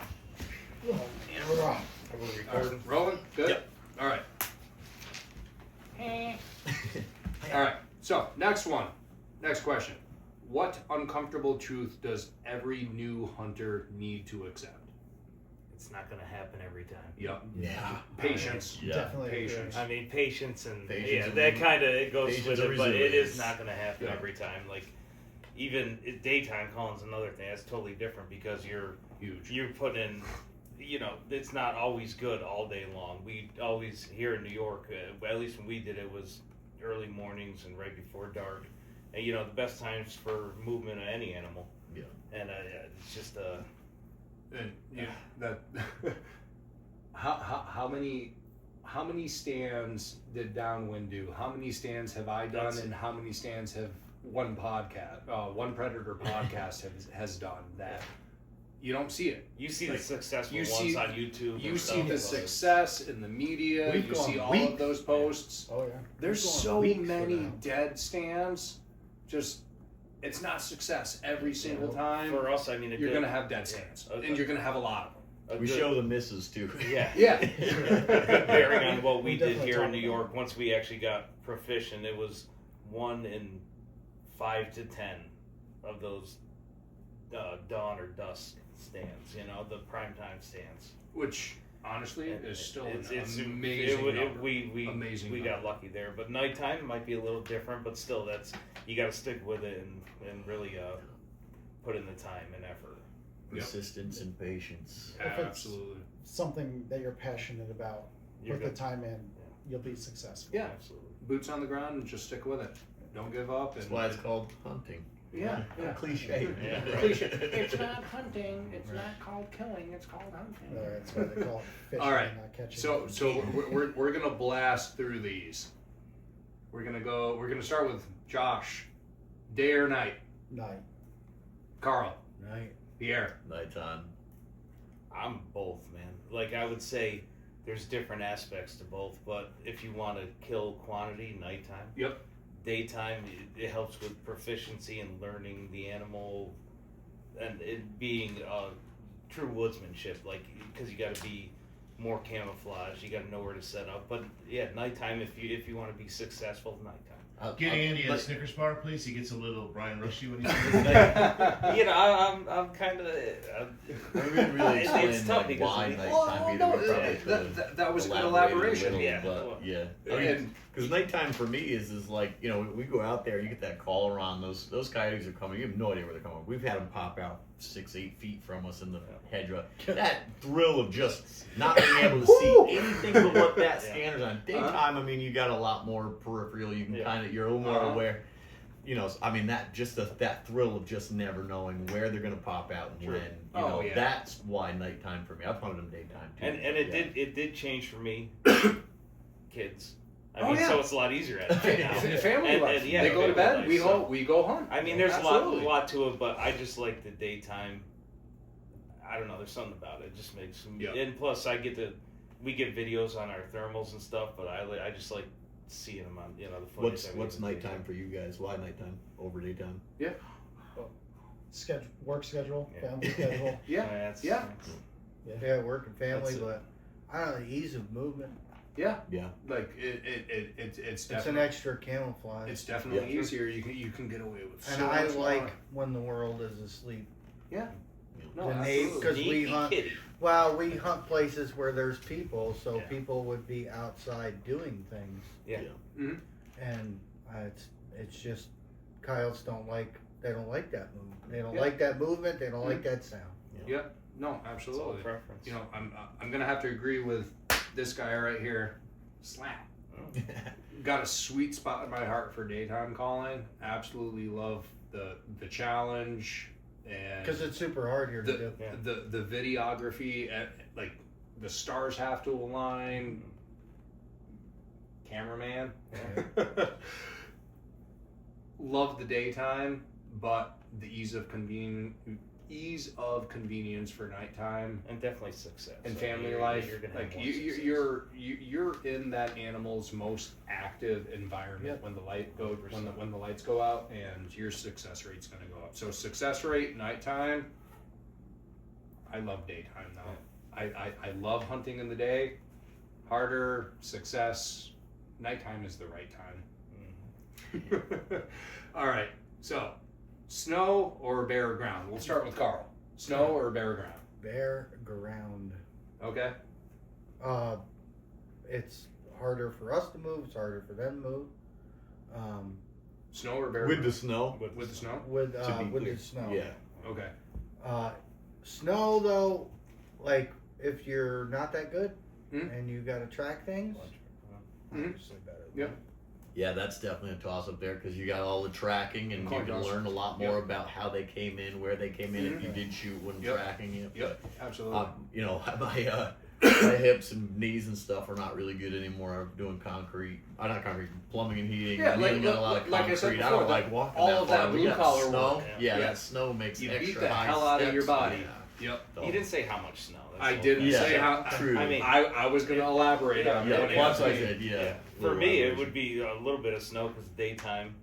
are we recording? rolling. Good. Yep. All right. All right. So next question. What uncomfortable truth does every new hunter need to accept? It's not going to happen every time. Yep. Yeah. Patience. Yeah. Definitely Patience. I mean, patience and Patience that and- kind of it goes patience with and it, but it resilience. is not going to happen Yeah. every time. Like even daytime calling's another thing. That's totally different because you're Huge. putting in. It's not always good all day long. We always here in New York, at least when we did it, was early mornings and right before dark, and the best times for movement of any animal. Yeah. And it's just And that. How many stands did Downwind do? How many stands have I done, and how many stands have one Predator podcast has done that? You don't see it. you see Like, the successful you ones see- on YouTube. You and see stuff, the but success in the media. We've You see gone all weeks. of those posts. Oh yeah. There's We've gone so weeks for many them. dead stands. Just it's not success every single time. For us, I mean, You're gonna have dead stands, and you're gonna have a lot of them. We show the misses too. Yeah. Yeah. A good bearing on what we We did definitely here in talk New about York. Once we actually got proficient, it was 1 in 5 to 10 of those dawn or dusk stands. The primetime stands. Which honestly is still an It's amazing number. We Amazing we number. got lucky there, but nighttime might be a little different. But still, you got to stick with it and really put in the time and effort. Persistence and patience. If it's- Absolutely. Something that you're passionate about, You're put the good. time in, you'll be successful. Yeah. Absolutely. Boots on the ground and just stick with it. Don't give up. That's And why it's called hunting. Yeah, yeah. Cliche. Yeah. Cliche. It's not hunting. It's not called killing. It's called hunting. That's why they call it fishing, All right. not catching. So we're gonna blast through these. We're gonna start with Josh. Day or night? Night. Carl. Night. Pierre. Nighttime. I'm both, man. Like I would say, there's different aspects to both, but if you want to kill quantity, nighttime. Yep. Daytime, it helps with proficiency and learning the animal, and it being true woodsmanship. Like because you got to be more camouflage, you got to know where to set up. But yeah, nighttime if you want to be successful, nighttime. Get Andy a Snickers bar, please. He gets a little Brian Rushy when he's You know, I'm kind of. We didn't really explain It's tough like, because why we- nighttime either. We probably could've that was a good elaborated elaboration. a little, Yeah. but yeah. I And- mean, because nighttime for me is like, you know, we go out there, you get that call around, those coyotes are coming, you have no idea where they're coming. We've had them pop out 6-8 feet from us in the hedgerow. That thrill of just not being able to see anything but what that scanner's on. Daytime, I mean, you got a lot more peripheral, you can kind of, you're a little more aware. You know, I mean, that thrill of just never knowing where they're going to pop out and when. You know, that's why nighttime for me. I've hunted them daytime too. And it did change for me. Kids. I Oh, mean, yeah. so it's a lot easier at it now. Family life. And, yeah, they go to family bed. life, We so- go hunt. I mean, there's a Absolutely. lot to it, but I just like the daytime. I don't know. There's something about it. It just makes. Yeah. And plus, we get videos on our thermals and stuff, but I just like seeing them on the footage. What's nighttime for you guys? Why nighttime over daytime? Work schedule, Yeah. family schedule. Yeah. Yeah. Yeah, work and family, That's it. but I don't know, the ease of movement. Yeah. Yeah. Like it's It's an definitely extra camouflage. it's definitely Yeah. easier. You can get away with and so I much like more. when the world is asleep. Yeah. No, The absolutely. neighbor- 'cause we Sneaky hunt- kitty. Well, we hunt places where there's people, so Yeah. people would be outside doing things, Yeah. Mhm. and it's just coyotes don't like that movement. They don't Yeah. like that movement. They don't like that sound. Yeah. No, It's all absolutely. preference. You know, I'm gonna have to agree with this guy right here. Slap. Got a sweet spot in my heart for daytime calling. Absolutely love the challenge and Because it's super hard here to the, do. Yeah. the videography at like the stars have to align. Cameraman. Love the daytime, but the ease of convenience for nighttime And definitely success. and I mean, family you're- life. You're gonna Like have more success. you're in that animal's most active environment when the light go when the lights go out, and your success rate's going to go up. So success rate nighttime. I love daytime though. I love hunting in the day. Harder success. Nighttime is the right time. All right. So snow or bare ground? We'll start with Carl. Snow or bare ground? Bare ground. Okay. It's harder for us to move. It's harder for them to move. Snow or bare With ground? the snow. With the snow? With To be with clear. the snow. Yeah. Okay. Snow though, like if you're not that good Hmm? and you got to track things, Mhm. obviously better. Yep. Yeah, that's definitely a toss up there because you got all the tracking and you can Coyotes. learn a lot more about how they came in, where they came in, if you Mhm. did shoot when Yep. tracking it. Yep. Absolutely. You know, my hips and knees and stuff are not really good anymore. I'm doing concrete, not concrete, plumbing and heating. Yeah, We like- got a lot of like I concrete. said I before, don't like walking all that of that far. We blue got collar snow. work. Yeah, Yeah. that snow makes You extra beat the high hell out of your steps. body. Yeah. Yep. So- You didn't say how much snow. that's I all. didn't Yeah, say how. true. I mean, I was going to elaborate on Yeah, what it once is. I said, yeah. For little me, it elaboration. would be a little bit of snow because daytime,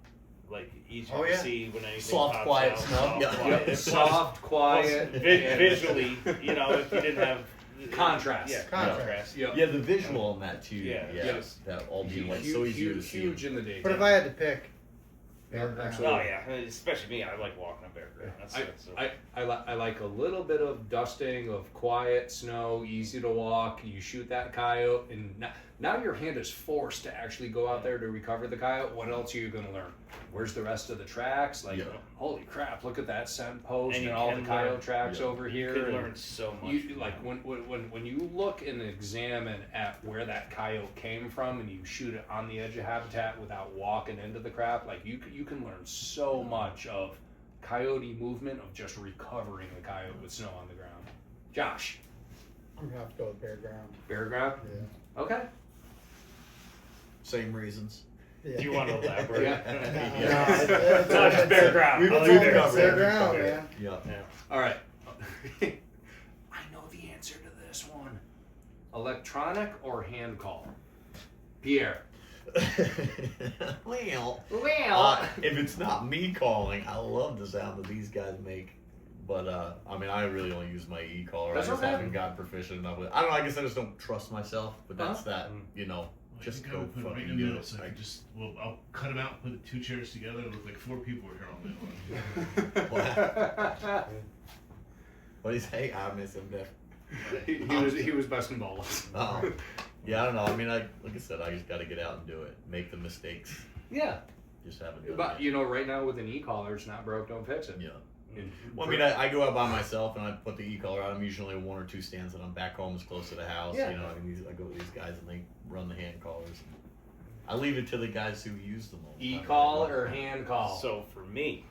like easier Oh, to yeah. see when anything Soft, pops quiet out, snow. soft, Yeah. quiet. Yep. Soft, quiet, and- Visually, if you didn't have Contrast. Yeah, Contrast. contrast. Yep. Yeah, the visual on that too. Yeah, Yeah, yes. that all being like huge, so easy to huge, see. huge in the daytime. But if I had to pick, Yeah, bare ground. absolutely. Oh yeah, especially me. I like walking up bare ground. I like a little bit of dusting of quiet snow, easy to walk. You shoot that coyote, and now your hand is forced to actually go out there to recover the coyote. What else are you going to learn? Where's the rest of the tracks? Like, Yeah. holy crap! Look at that scent post And and, you all the can coyote learn. tracks Yeah. over here. You could and learn so much. You like when you look and examine at where that coyote came from, and you shoot it on the edge of habitat without walking into the crap. Like you can learn so much of coyote movement of just recovering the coyote with snow on the ground. Josh, I'm gonna have to go with bare ground. bare ground. Yeah. Okay. Same reasons. Yeah. Do you want to elaborate? Yeah. It's not just bare ground. We've I like been bare covered. Bare ground. ground, man. Yeah. Yeah. All right. I know the answer to this one. Electronic or hand call? Pierre. Well, Well. if it's not me calling, I love the sound that these guys make. But I mean, I really only use my e-collar. That's I just okay. haven't gotten proficient enough with it. I don't know. I guess I just don't trust myself. But that's Huh? that. You know, I just think I go would put it right fucking in the do middle, it. so I could just, well, I'll cut them out, put the 2 chairs together, and look like 4 people were here all day long. What do you say? I miss him there. he was busting balls. Oh. Yeah, I don't know. I mean, like I said, I just got to get out and do it. Make the mistakes. Yeah. Just haven't done But it. you know, right now with an e-collar, it's not broke, don't fix it. Yeah. And- Well, I mean, I go out by myself and I put the e-collar out. I'm usually 1 or 2 stands and I'm back home as close to the house. Yeah. You know, I mean, I go with these guys and they run the hand collars. I leave it to the guys who use them all the time. E-call or hand call? So for me,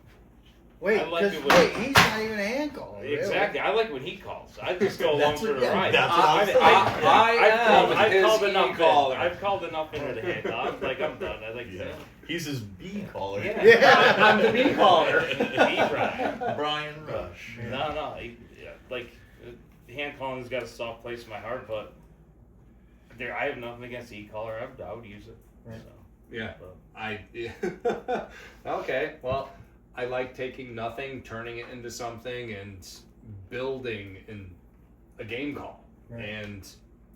Wait, I like 'cause it when- he's not even a hand caller. really. exactly. I like when he calls. I just go along That's for what- the yeah, ride. that's what I'm saying. I've called his enough. e-caller. I've called enough into the hand. I'm like, I'm done. I like, Yeah. He's his B caller. yeah. Yeah. I'm the B-caller. B-ride. Brian Rush. No. Like, hand calling's got a soft place in my heart, but I have nothing against the e-collar. I would use it. Right. So, Yeah. but- Okay. Well, I like taking nothing, turning it into something, and building in a game call. Right. And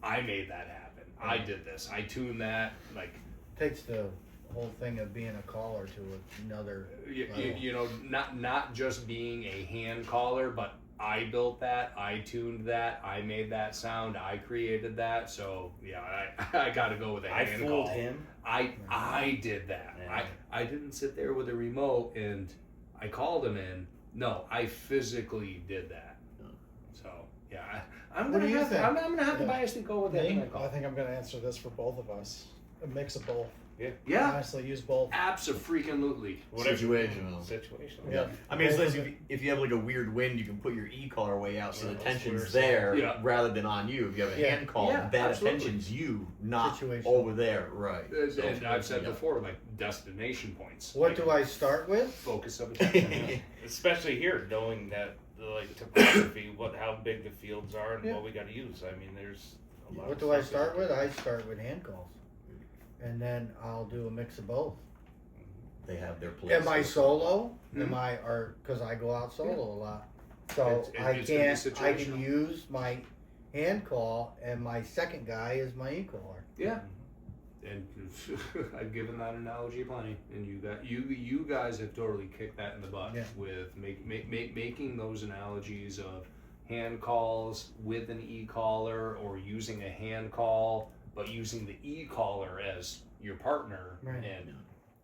I made that happen. I did this. I tuned that. Like, Takes the whole thing of being a caller to another level. you know, not just being a hand caller, but I built that. I tuned that. I made that sound. I created that. So yeah, I got to go with a I hand fooled call. him. I did that. Yeah. I didn't sit there with a remote and I called him in. No, I physically did that. So yeah, I'm What gonna do you have think? I'm gonna have to Yeah. bias to go with that Me, hand I call. think I'm gonna answer this for both of us. A mix of both. Yeah, Honestly, use both. abso-freaking-lutely. Situational. Situation. Yeah. I mean, it's nice if you have like a weird wind, you can put your e-collar way out so Yeah, the that's tension's weird. there Yeah. rather than on you. If you have a Yeah. hand call, Yeah, that absolutely. attention's you, not Situational. over there. Right. So, And I've said yeah. before, like destination points. What Like, do I start with? focus of attention? Especially here, knowing that the like topography, how big the fields are, and Yeah. what we got to use. I mean, there's a lot. What of do I stuff start that- with? I start with hand calls. And then I'll do a mix of both. They have their place. Am I solo? Am Mhm. I, or, cause I go out solo a lot. So It's I gonna be I can situational. use my hand call and my second guy is my e-caller. Yeah. And I've given that analogy plenty, and you guys have totally kicked that in the butt Yeah. with making those analogies of hand calls with an e-collar or using a hand call, but using the e-collar as your partner. Right. And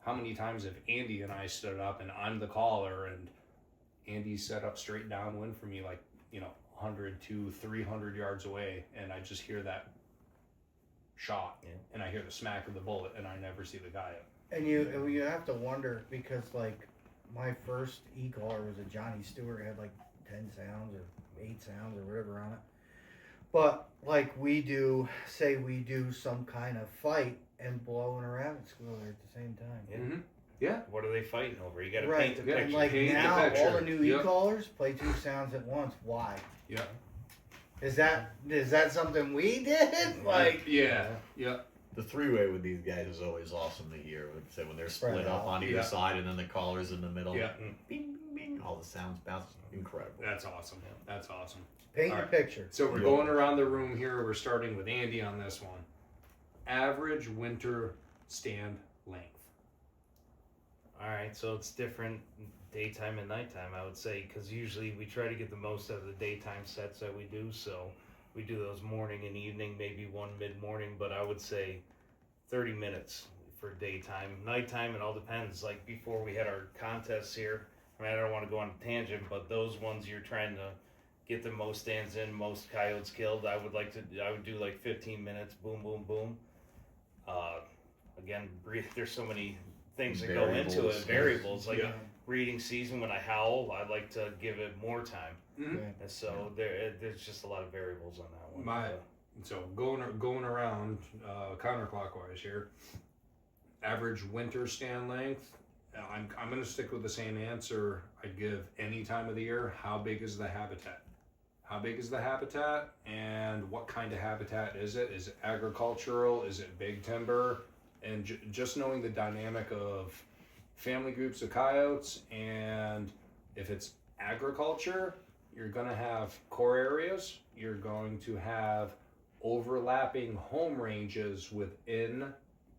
how many times have Andy and I stood up and I'm the caller and Andy's set up straight downwind for me, like 100 to 300 yards away, and I just hear that shot, Yeah. and I hear the smack of the bullet, and I never see the guy. And you have to wonder because like my first e-caller was a Johnny Stewart, it had like 10 sounds or 8 sounds or whatever on it. But like we do some kind of fight and blowing a rabbit squealer at the same time. Yeah. Mm-hmm. Yeah. What are they fighting over? You got to Right, paint the yeah, and picture. like Paint the now all picture. the new Yep. e-callers play 2 sounds at once. Why? Yeah. Is that something we did? Like Yeah. Yeah. The 3-way with these guys is always awesome to hear. Like I said, when they're split Spread up out. on either Yeah. side and then the caller's in the middle. Yeah. Bing, bing, bing. All the sounds bounce. Incredible. That's awesome. That's awesome. paint All the right. picture. So we're Yeah. going around the room here. We're starting with Andy on this one. Average winter stand length. All right, so it's different daytime and nighttime, I would say, because usually we try to get the most out of the daytime sets that we do. So we do those morning and evening, maybe one mid-morning, but I would say 30 minutes for daytime. Nighttime, it all depends. Like before we had our contests here, I mean, I don't want to go on a tangent, but those ones you're trying to get the most stands in, most coyotes killed, I would do like 15 minutes, boom, boom, boom. Again, there's so many things that go into it, Variables. variables. Like Yeah. breeding season, when I howl, I'd like to give it more time. Mhm. And so there's just a lot of variables on that one. My so going around counterclockwise here. Average winter stand length. I'm going to stick with the same answer I'd give any time of the year. How big is the habitat? How big is the habitat, and what kind of habitat is it? Is it agricultural? Is it big timber? And just knowing the dynamic of family groups of coyotes, and if it's agriculture, you're going to have core areas. You're going to have overlapping home ranges within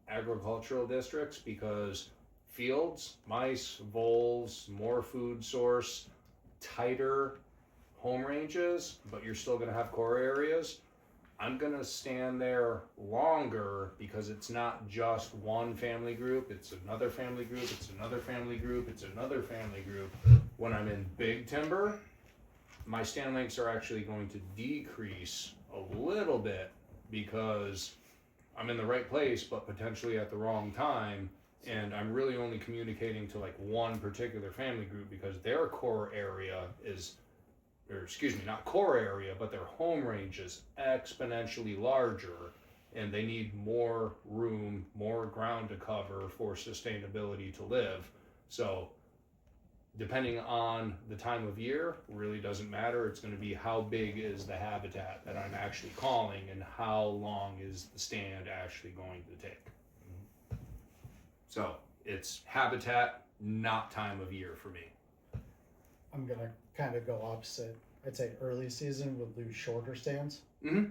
agricultural districts, because fields, mice, voles, more food source, tighter home ranges, but you're still going to have core areas. I'm going to stand there longer because it's not just one family group, it's another family group, it's another family group, it's another family group. When I'm in big timber, my stand lengths are actually going to decrease a little bit because I'm in the right place, but potentially at the wrong time. And I'm really only communicating to like one particular family group because their core area is, or excuse me, not core area, but their home range is exponentially larger, and they need more room, more ground to cover for sustainability to live. So depending on the time of year, really doesn't matter. It's going to be how big is the habitat that I'm actually calling, and how long is the stand actually going to take. So it's habitat, not time of year for me. I'm gonna kind of go opposite. I'd say early season we'll do shorter stands. Mm-hmm.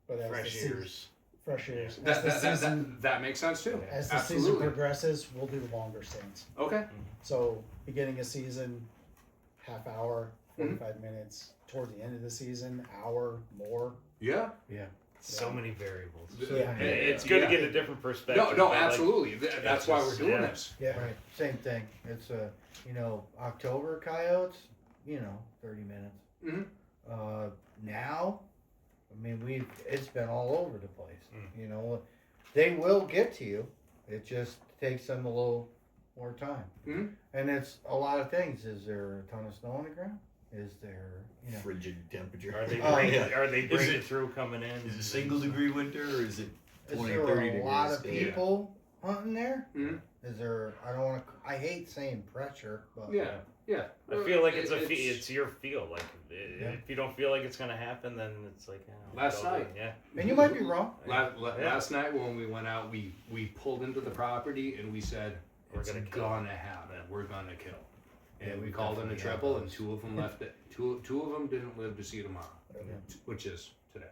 But as Fresh the season, ears. fresh ears. As That makes sense too. as the season Absolutely. progresses, we'll do longer stands. Okay. So beginning of season, half hour, 45 minutes. Toward the end of the season, hour more. Yeah. So many variables. Yeah. It's good to get a different perspective. No, but, like, absolutely. That's why we're doing yeah. this. Yeah. Right, same thing. It's October coyotes, 30 minutes. Mhm. Now, I mean, it's been all over the place. They will get to you. It just takes them a little more time. Mhm. And it's a lot of things. Is there a ton of snow on the ground? Is there, Frigid temperature. Are they Oh, breaking, yeah. are they Is breaking it- through coming in? Is it single degree winter or is it is 20, there 30 a degrees? lot of Yeah. people hunting there? Mhm. Is there? I hate saying pressure, but Yeah. Yeah. I feel like it's your field. Like if you don't feel like it's gonna happen, then it's like Last go night. with it. Yeah. and you might be wrong. Last night when we went out, we pulled into the property and we said, We're it's gonna kill. gonna happen. We're gonna kill. And Yeah, we we called in a definitely have triple, and those. 2 of them left it. Two of them didn't live to see tomorrow, which is today.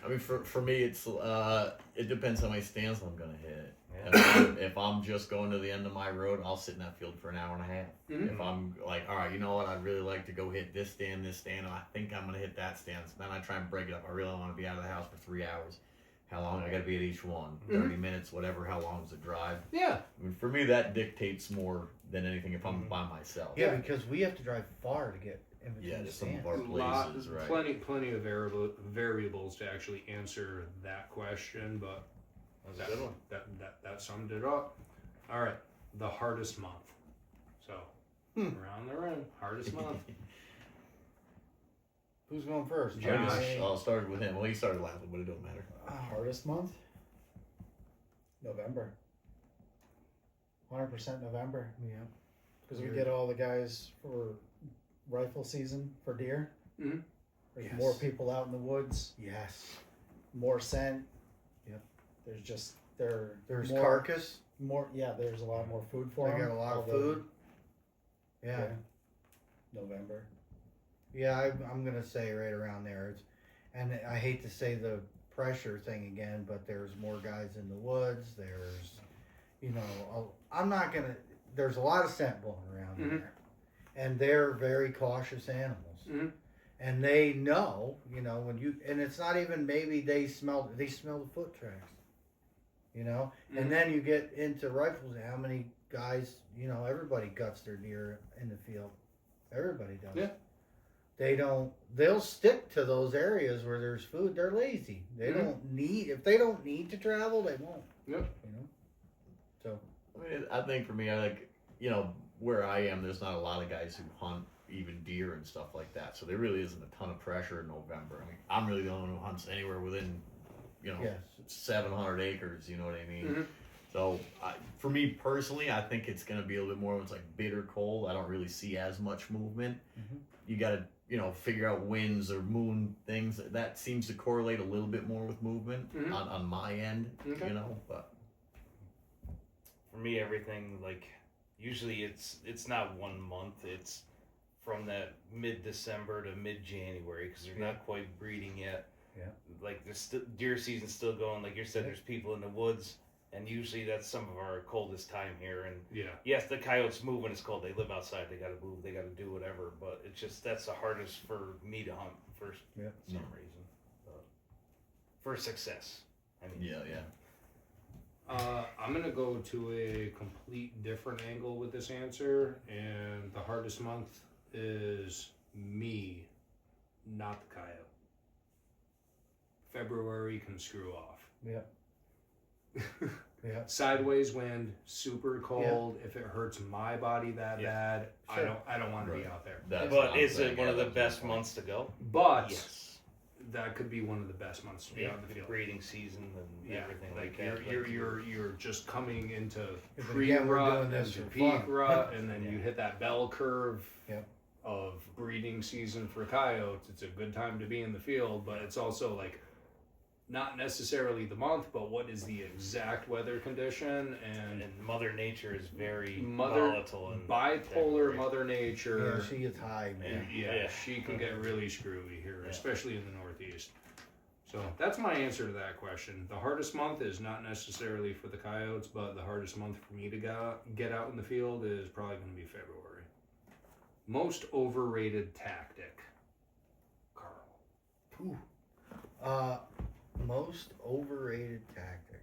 I mean, for me, it's it depends how many stands I'm gonna hit. Yeah. If I'm just going to the end of my road, I'll sit in that field for an hour and a half. Mhm. If I'm like, all right, you know what, I'd really like to go hit this stand, and I think I'm gonna hit that stand. So then I try and break it up. I really want to be out of the house for 3 hours. How long I got to be at each one? 30 minutes, whatever. How long is the drive? Yeah. I mean, for me, that dictates more than anything if I'm by myself. Yeah, because we have to drive far to get in between Yeah, the to some stands. of our places, right? Plenty of variables to actually answer that question, but That's a good one. that summed it up. All right, the hardest month. So around the room, hardest month. Who's going first? Josh. I'll start with him. Well, he started laughing, but it don't matter. Hardest month? November. 100% November. Yeah. Because we get all the guys for rifle season for deer. Mhm. There's Yes. more people out in the woods, Yes. more scent. Yep. There's There's carcass. more. Yeah, there's a lot more food for They them. got a lot of although- food. Yeah. November. Yeah, I'm gonna say right around there. And I hate to say the pressure thing again, but there's more guys in the woods. There's, I'm not gonna. There's a lot of scent blowing around there, and they're very cautious animals, and they know, and it's not even maybe they smell the foot tracks, and then you get into rifles. How many guys, everybody guts their deer in the field. Everybody does. Yeah. They'll stick to those areas where there's food. They're lazy. They don't need, if they don't need to travel, they won't. Yep. So I mean, I think for me, I like, where I am, there's not a lot of guys who hunt even deer and stuff like that. So there really isn't a ton of pressure in November. I mean, I'm really the only one who hunts anywhere within, Yes. 700 acres, you know what I mean? Mhm. So for me personally, I think it's going to be a little bit more when it's like bitter cold. I don't really see as much movement. Mhm. You got to, figure out winds or moon things. That seems to correlate a little bit more with movement Mhm. on my end, Okay. but For me, everything like usually it's not 1 month. It's from that mid-December to mid-January because they're not quite breeding yet. Yeah. Like the deer season's still going. Like you said, there's people in the woods, and usually that's some of our coldest time here. And Yeah. yes, the coyotes move when it's cold. They live outside. They got to move. They got to do whatever. But it's just that's the hardest for me to hunt for some reason. But for success, I mean. yeah. I'm gonna go to a complete different angle with this answer, and the hardest month is me, not the coyote. February can screw off. Yeah. Yeah. Sideways wind, super cold. If it hurts my body that bad, Sure. I don't want to be Right. out there. That's But what I'm is saying. it one of Yeah, the that's my best point. months to go? But Yes. that could be one of the best months to be out in the field. Breeding season and Yeah, everything like that. you're just coming into But pre again, we're rut doing and this to for peak fun. rut, and then Yeah. you hit that bell curve Yep. of breeding season for coyotes. It's a good time to be in the field, but it's also like not necessarily the month, but what is the exact weather condition and And Mother Nature is very Mother- volatile and bipolar February. Mother Nature. Yeah, she gets high, man. Yeah, she can get really screwy here, Yeah. especially in the Northeast. So that's my answer to that question. The hardest month is not necessarily for the coyotes, but the hardest month for me to get out in the field is probably going to be February. Most overrated tactic, Carl. Ooh. Most overrated tactic.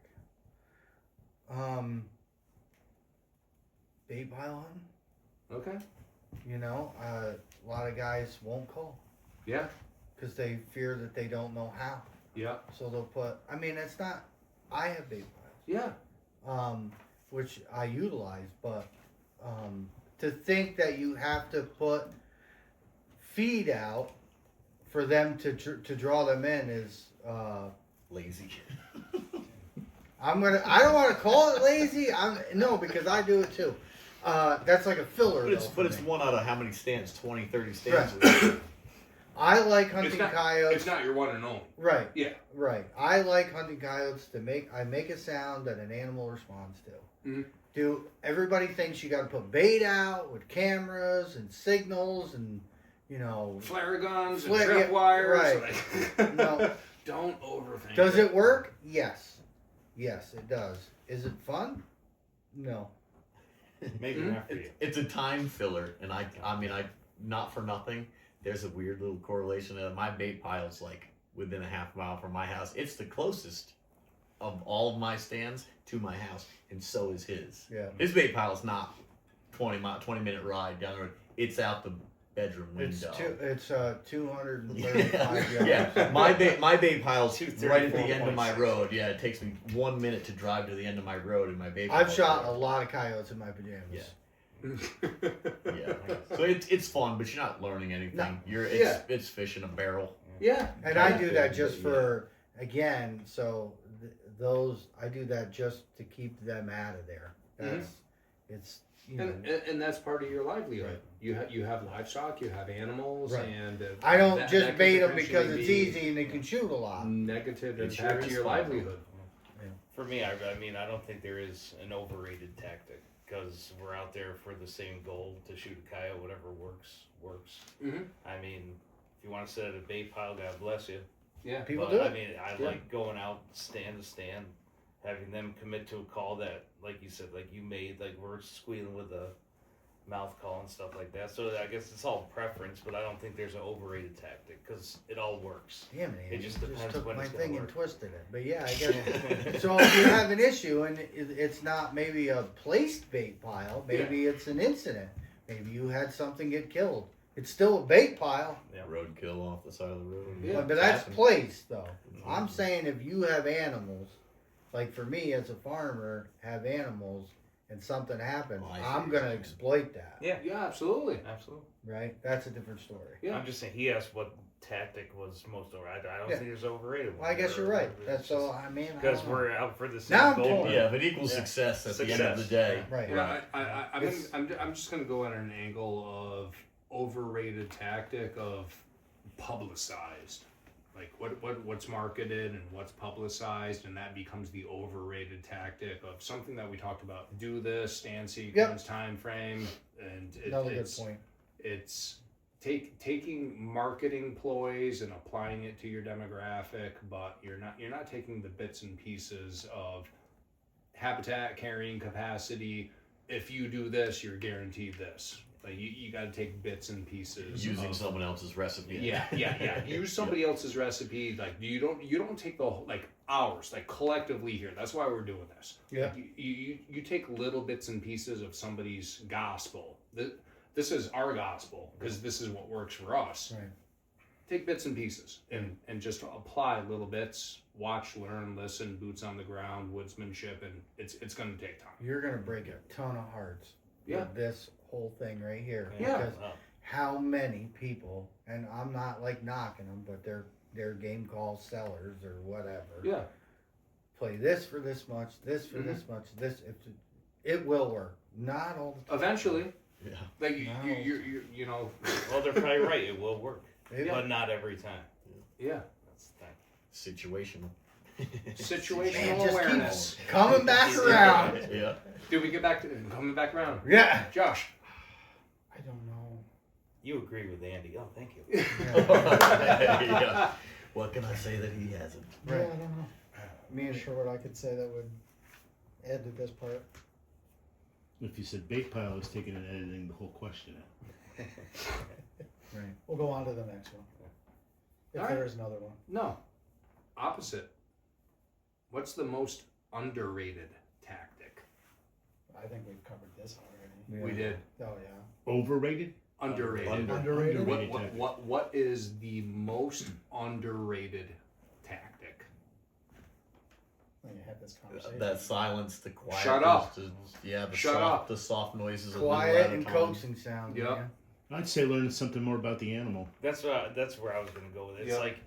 Bait pile hunting. Okay. A lot of guys won't call Yeah. because they fear that they don't know how. Yeah. So they'll put. I mean, it's not. I have bait Yeah. piles, which I utilize, but to think that you have to put feed out for them to draw them in is. Lazy. I don't want to call it lazy. No, because I do it too. That's like a filler. But it's me. one out of how many stands? 20, 30 stands. I like hunting It's not, coyotes. it's not your one and only. Right. Yeah. Right. I like hunting coyotes to make a sound that an animal responds to. Mhm. Everybody thinks you got to put bait out with cameras and signals and Flare guns and Flare- trip yeah, wires. right. Like, No. Don't overthink Does it work? Yes. Yes, it does. Is it fun? No. Maybe Mhm. not for you. It's a time filler, and I not for nothing. There's a weird little correlation that my bait pile's like within a half mile from my house. It's the closest of all of my stands to my house, and so is his. Yeah. His bait pile's not 20-minute ride down the road. It's out the bedroom window. It's 235 yards. Yeah, my bait pile's 234.6. right at the end of my road. Yeah, it takes me 1 minute to drive to the end of my road, and my bait. I've pile's shot a there. lot of coyotes in my pajamas. Yeah. Yeah, so it's fun, but you're not learning anything. No. It's fish in a barrel. Yeah. And I do that just for, again, so those, I do that just to keep them out of there. That's, it's, And that's part of your livelihood. You have livestock, you have animals, Right. and I don't that just can bait them potentially because it's be easy and they can shoot a lot. Negative It sure impact to is your fun. livelihood. For me, I mean, I don't think there is an overrated tactic because we're out there for the same goal to shoot a coyote. Whatever works. Mhm. I mean, if you want to set at a bait pile, God bless you. Yeah. People But, do I it. mean, I Yeah. like going out stand to stand, having them commit to a call that, like you said, like you made, like we're squealing with a mouth call and stuff like that. So I guess it's all preference, but I don't think there's an overrated tactic because it all works. Damn it, It Andy, just you depends took when my it's gonna thing and work. twisted it. But yeah, I guess. So if you have an issue and it's not maybe a placed bait pile, maybe it's an incident. Maybe you had something get killed. It's still a bait pile, Roadkill off the side of the road. Yeah. but that's Happens. placed though. I'm saying if you have animals, like for me as a farmer, have animals, and something happens, Oh, I see I'm what gonna you're saying. exploit that. Yeah, Yeah, absolutely. absolutely. Right? That's a different story. Yeah. I'm just saying, he asked what tactic was most overrated. I don't Yeah. think there's overrated. Well, I guess you're right. That's all. I mean, I Because don't know. we're out for the same Now I'm goal. torn. Yeah, if it equals Yeah. success at the end of the Success, day. right. Yeah, I'm It's- just gonna go at an angle of overrated tactic of publicized, like what's marketed and what's publicized, and that becomes the overrated tactic of something that we talked about. Do this, stand sequence, time frame, and Another good it's point. it's taking marketing ploys and applying it to your demographic, but you're not taking the bits and pieces of habitat carrying capacity. If you do this, you're guaranteed this. Like you got to take bits and pieces. Using of- someone else's recipe. yeah. Use somebody else's recipe. Like you don't take the whole, like ours, like collectively here. That's why we're doing this. Yeah. You take little bits and pieces of somebody's gospel. This is our gospel because this is what works for us. Right. Take bits and pieces and just apply little bits. Watch, learn, listen, boots on the ground, woodsmanship, and it's going to take time. You're gonna break a ton of hearts Yeah. with this whole thing right here. Yeah. Because how many people, and I'm not like knocking them, but they're game call sellers or whatever. Yeah. Play this for this much, this for this much, this it will work. Not all the time. Eventually, Yeah. like No. you know, Well, they're probably right. It will work, It- but not every time. yeah. That's the thing. Situational. Situational Man, just awareness. keep coming back around. Yeah. Did we get back to coming back around? Yeah. Josh. I don't know. You agree with Andy? Oh, thank you. Yeah. What can I say that he hasn't? Yeah, I Right. don't know. Me I'm and not sure what I could say that would add to this part. If you said bake pile, I was taking and editing the whole question out. right. We'll go on to the next one. If All there right. is another one. No. Opposite. What's the most underrated tactic? I think we've covered this already. We did. Oh yeah. Overrated? Underrated. Underrated? What is the most underrated tactic? When you have this conversation. That silence, the quiet. Shut up. The Shut soft, up. The soft noises. a little Quiet at a and time. coaxing sound. Yeah. man. I'd say learning something more about the animal. That's where I was gonna go with it. It's Yeah. like,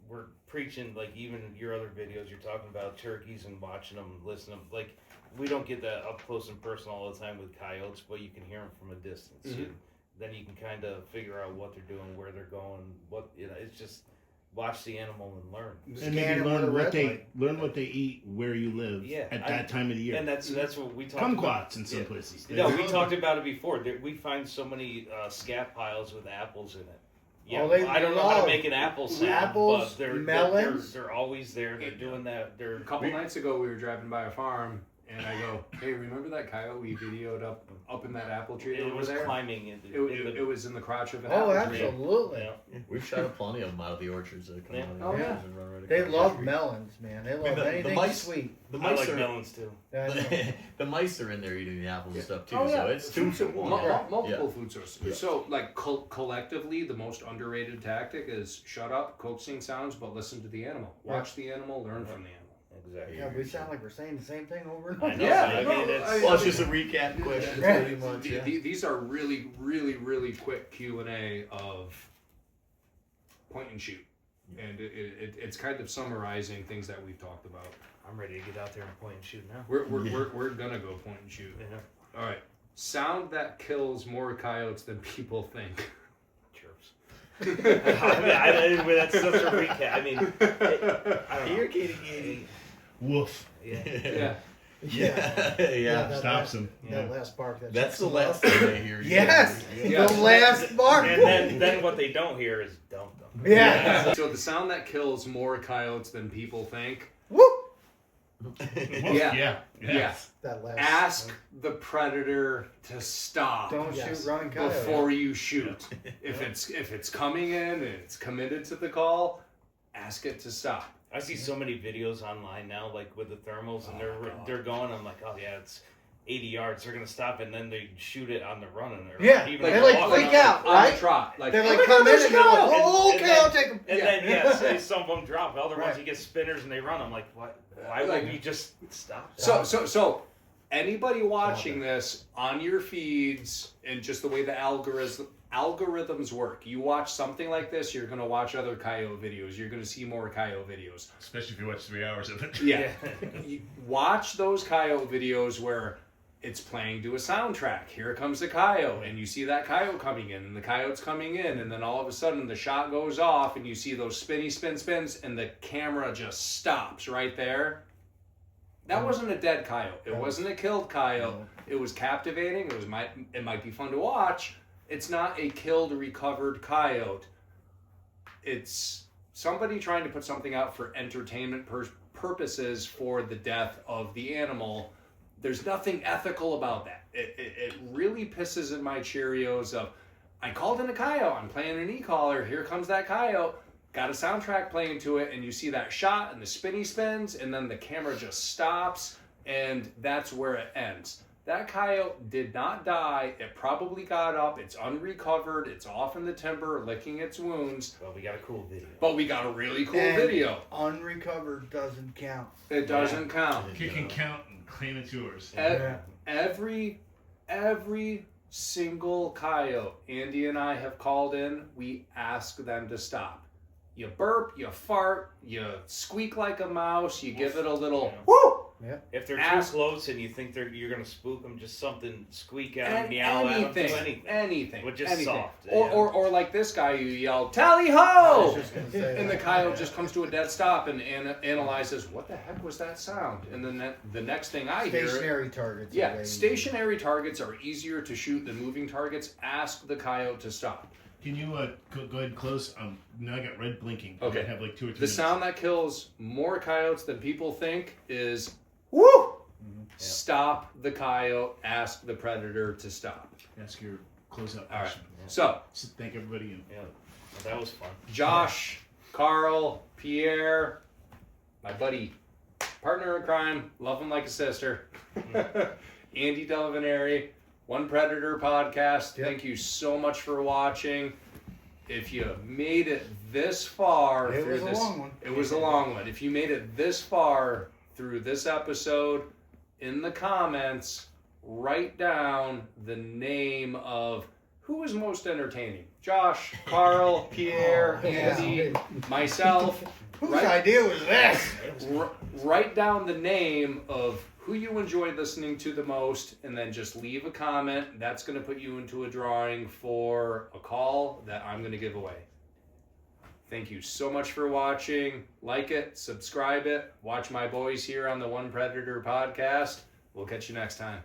we're preaching, like, even your other videos, you're talking about turkeys and watching them, listening. Like, we don't get that up close and personal all the time with coyotes, but you can hear them from a distance. Mhm. Then you can kind of figure out what they're doing, where they're going. It's just watch the animal and learn. And Scan maybe it with a learn red what they light. learn what they eat where you live Yeah, at that time of the year. And that's what we talked about. Kumquats in some Yeah. places. No, we talked about it before. We find so many scat piles with apples in it. Yeah, Oh, they I don't know how to love make an apple sound, apples, but they're melons. they're always there. They're doing that. They're A couple nights ago, we were driving by a farm, and I go, "Hey, remember that coyote we videoed up in that apple tree it over was there? climbing in It was in the crotch of an Oh, apple tree." absolutely. Yeah. We've shot plenty of them out of the orchards that come Yeah. out of the Oh, orchards yeah. and run right They across the love street. melons, man. They love I mean, the anything mice- sweet. The I mice like are melons too. I know. the mice are in there eating the apples and stuff too. Oh, yeah. So it's two to one. Multiple food sources. Yeah. So, like, collectively, the most underrated tactic is shut up, coaxing sounds, but listen to the animal. Watch the animal, learn from the animal. Exactly. Yeah, we sound like we're saying the same thing over and I over. know. Yeah, I mean, it's, Well, it's just a recap question, Yeah. pretty much. Yeah. These are really, really, really quick Q&A of point and shoot. And it's kind of summarizing things that we've talked about. I'm ready to get out there and point and shoot now. We're gonna go point and shoot. Yeah. All right. Sound that kills more coyotes than people think. Chirps. That's such a recap. I mean, I don't know. Here, kitty, kitty. Woof. Yeah. Yeah. Yeah. that Stops last, them. That last bark. That's the last thing they hear. Yes, Yeah. the last bark. And then what they don't hear is dump them. Yeah. So the sound that kills more coyotes than people think. Woo! Woof. Yeah. Yeah. that last. Ask the predator to stop Don't Yes. shoot running coyotes. before you shoot. If it's coming in and it's committed to the call, ask it to stop. I see so many videos online now, like with the thermals, and they're going. I'm like, oh yeah, it's 80 yards. They're gonna stop, and then they shoot it on the run, and Yeah, even they like walking freak on- out, On right? the trot. Like, They're "Oh like, my come God, in let's and they're go!" like, oh, And okay, then- I'll take them. And then yes, some of them drop. Other ones Right. you get spinners and they run. I'm like, what? Why Like- would you just stop? So anybody watching this on your feeds and just the way the algorithms work, you watch something like this, you're going to watch other coyote videos. You're going to see more coyote videos. Especially if you watch 3 hours of it. Yeah. You watch those coyote videos where it's playing to a soundtrack. Here comes the coyote, and you see that coyote coming in, and the coyote's coming in, and then all of a sudden the shot goes off, and you see those spins, and the camera just stops right there. That wasn't a dead coyote. It wasn't a killed coyote. It was captivating. It might be fun to watch. It's not a killed, recovered coyote. It's somebody trying to put something out for entertainment purposes for the death of the animal. There's nothing ethical about that. It really pisses in my Cheerios of, I called in a coyote. I'm playing an e-caller. Here comes that coyote. Got a soundtrack playing to it, and you see that shot and the spins, and then the camera just stops, and that's where it ends. That coyote did not die. It probably got up. It's unrecovered. It's off in the timber, licking its wounds. Well, we got a cool video. But we got a really cool And video. Unrecovered doesn't count. It doesn't count. You can count and claim it's yours. Every single coyote Andy and I have called in, we ask them to stop. You burp, you fart, you squeak like a mouse, you give it a little whoo. Yeah. If they're too close and you think you're gonna spook them, just something squeak at them, meow at them, do anything. But just soft. Or like this guy, you yell, tally ho! I was just gonna say And the that. coyote just comes to a dead stop and analyzes, what the heck was that sound? And then the next thing I hear... Stationary targets. are Yeah, way stationary targets are easier to shoot than moving targets. Ask the coyote to stop. Can you go ahead and close? Now I got red blinking. Okay. I have like 2 or 3 The minutes. sound that kills more coyotes than people think is woo! Stop the coyote. Ask the predator to stop. Ask your closeout All right. question. So, Thank everybody. And Yeah, well, that was fun. Josh, Carl, Pierre, my buddy, partner in crime, love him like a sister, Andy DelliVeneri, One Predator Podcast. Yep. Thank you so much for watching. If you made it this far It through was a this, long one. it was a long one. If you made it this far through this episode, in the comments, write down the name of who was most entertaining. Josh, Carl, Pierre, Oh, yeah. Andy, myself. Whose Right. idea was this? Write down the name of who you enjoyed listening to the most, and then just leave a comment. That's going to put you into a drawing for a call that I'm going to give away. Thank you so much for watching. Like it, subscribe it, watch my boys here on the One Predator Podcast. We'll catch you next time.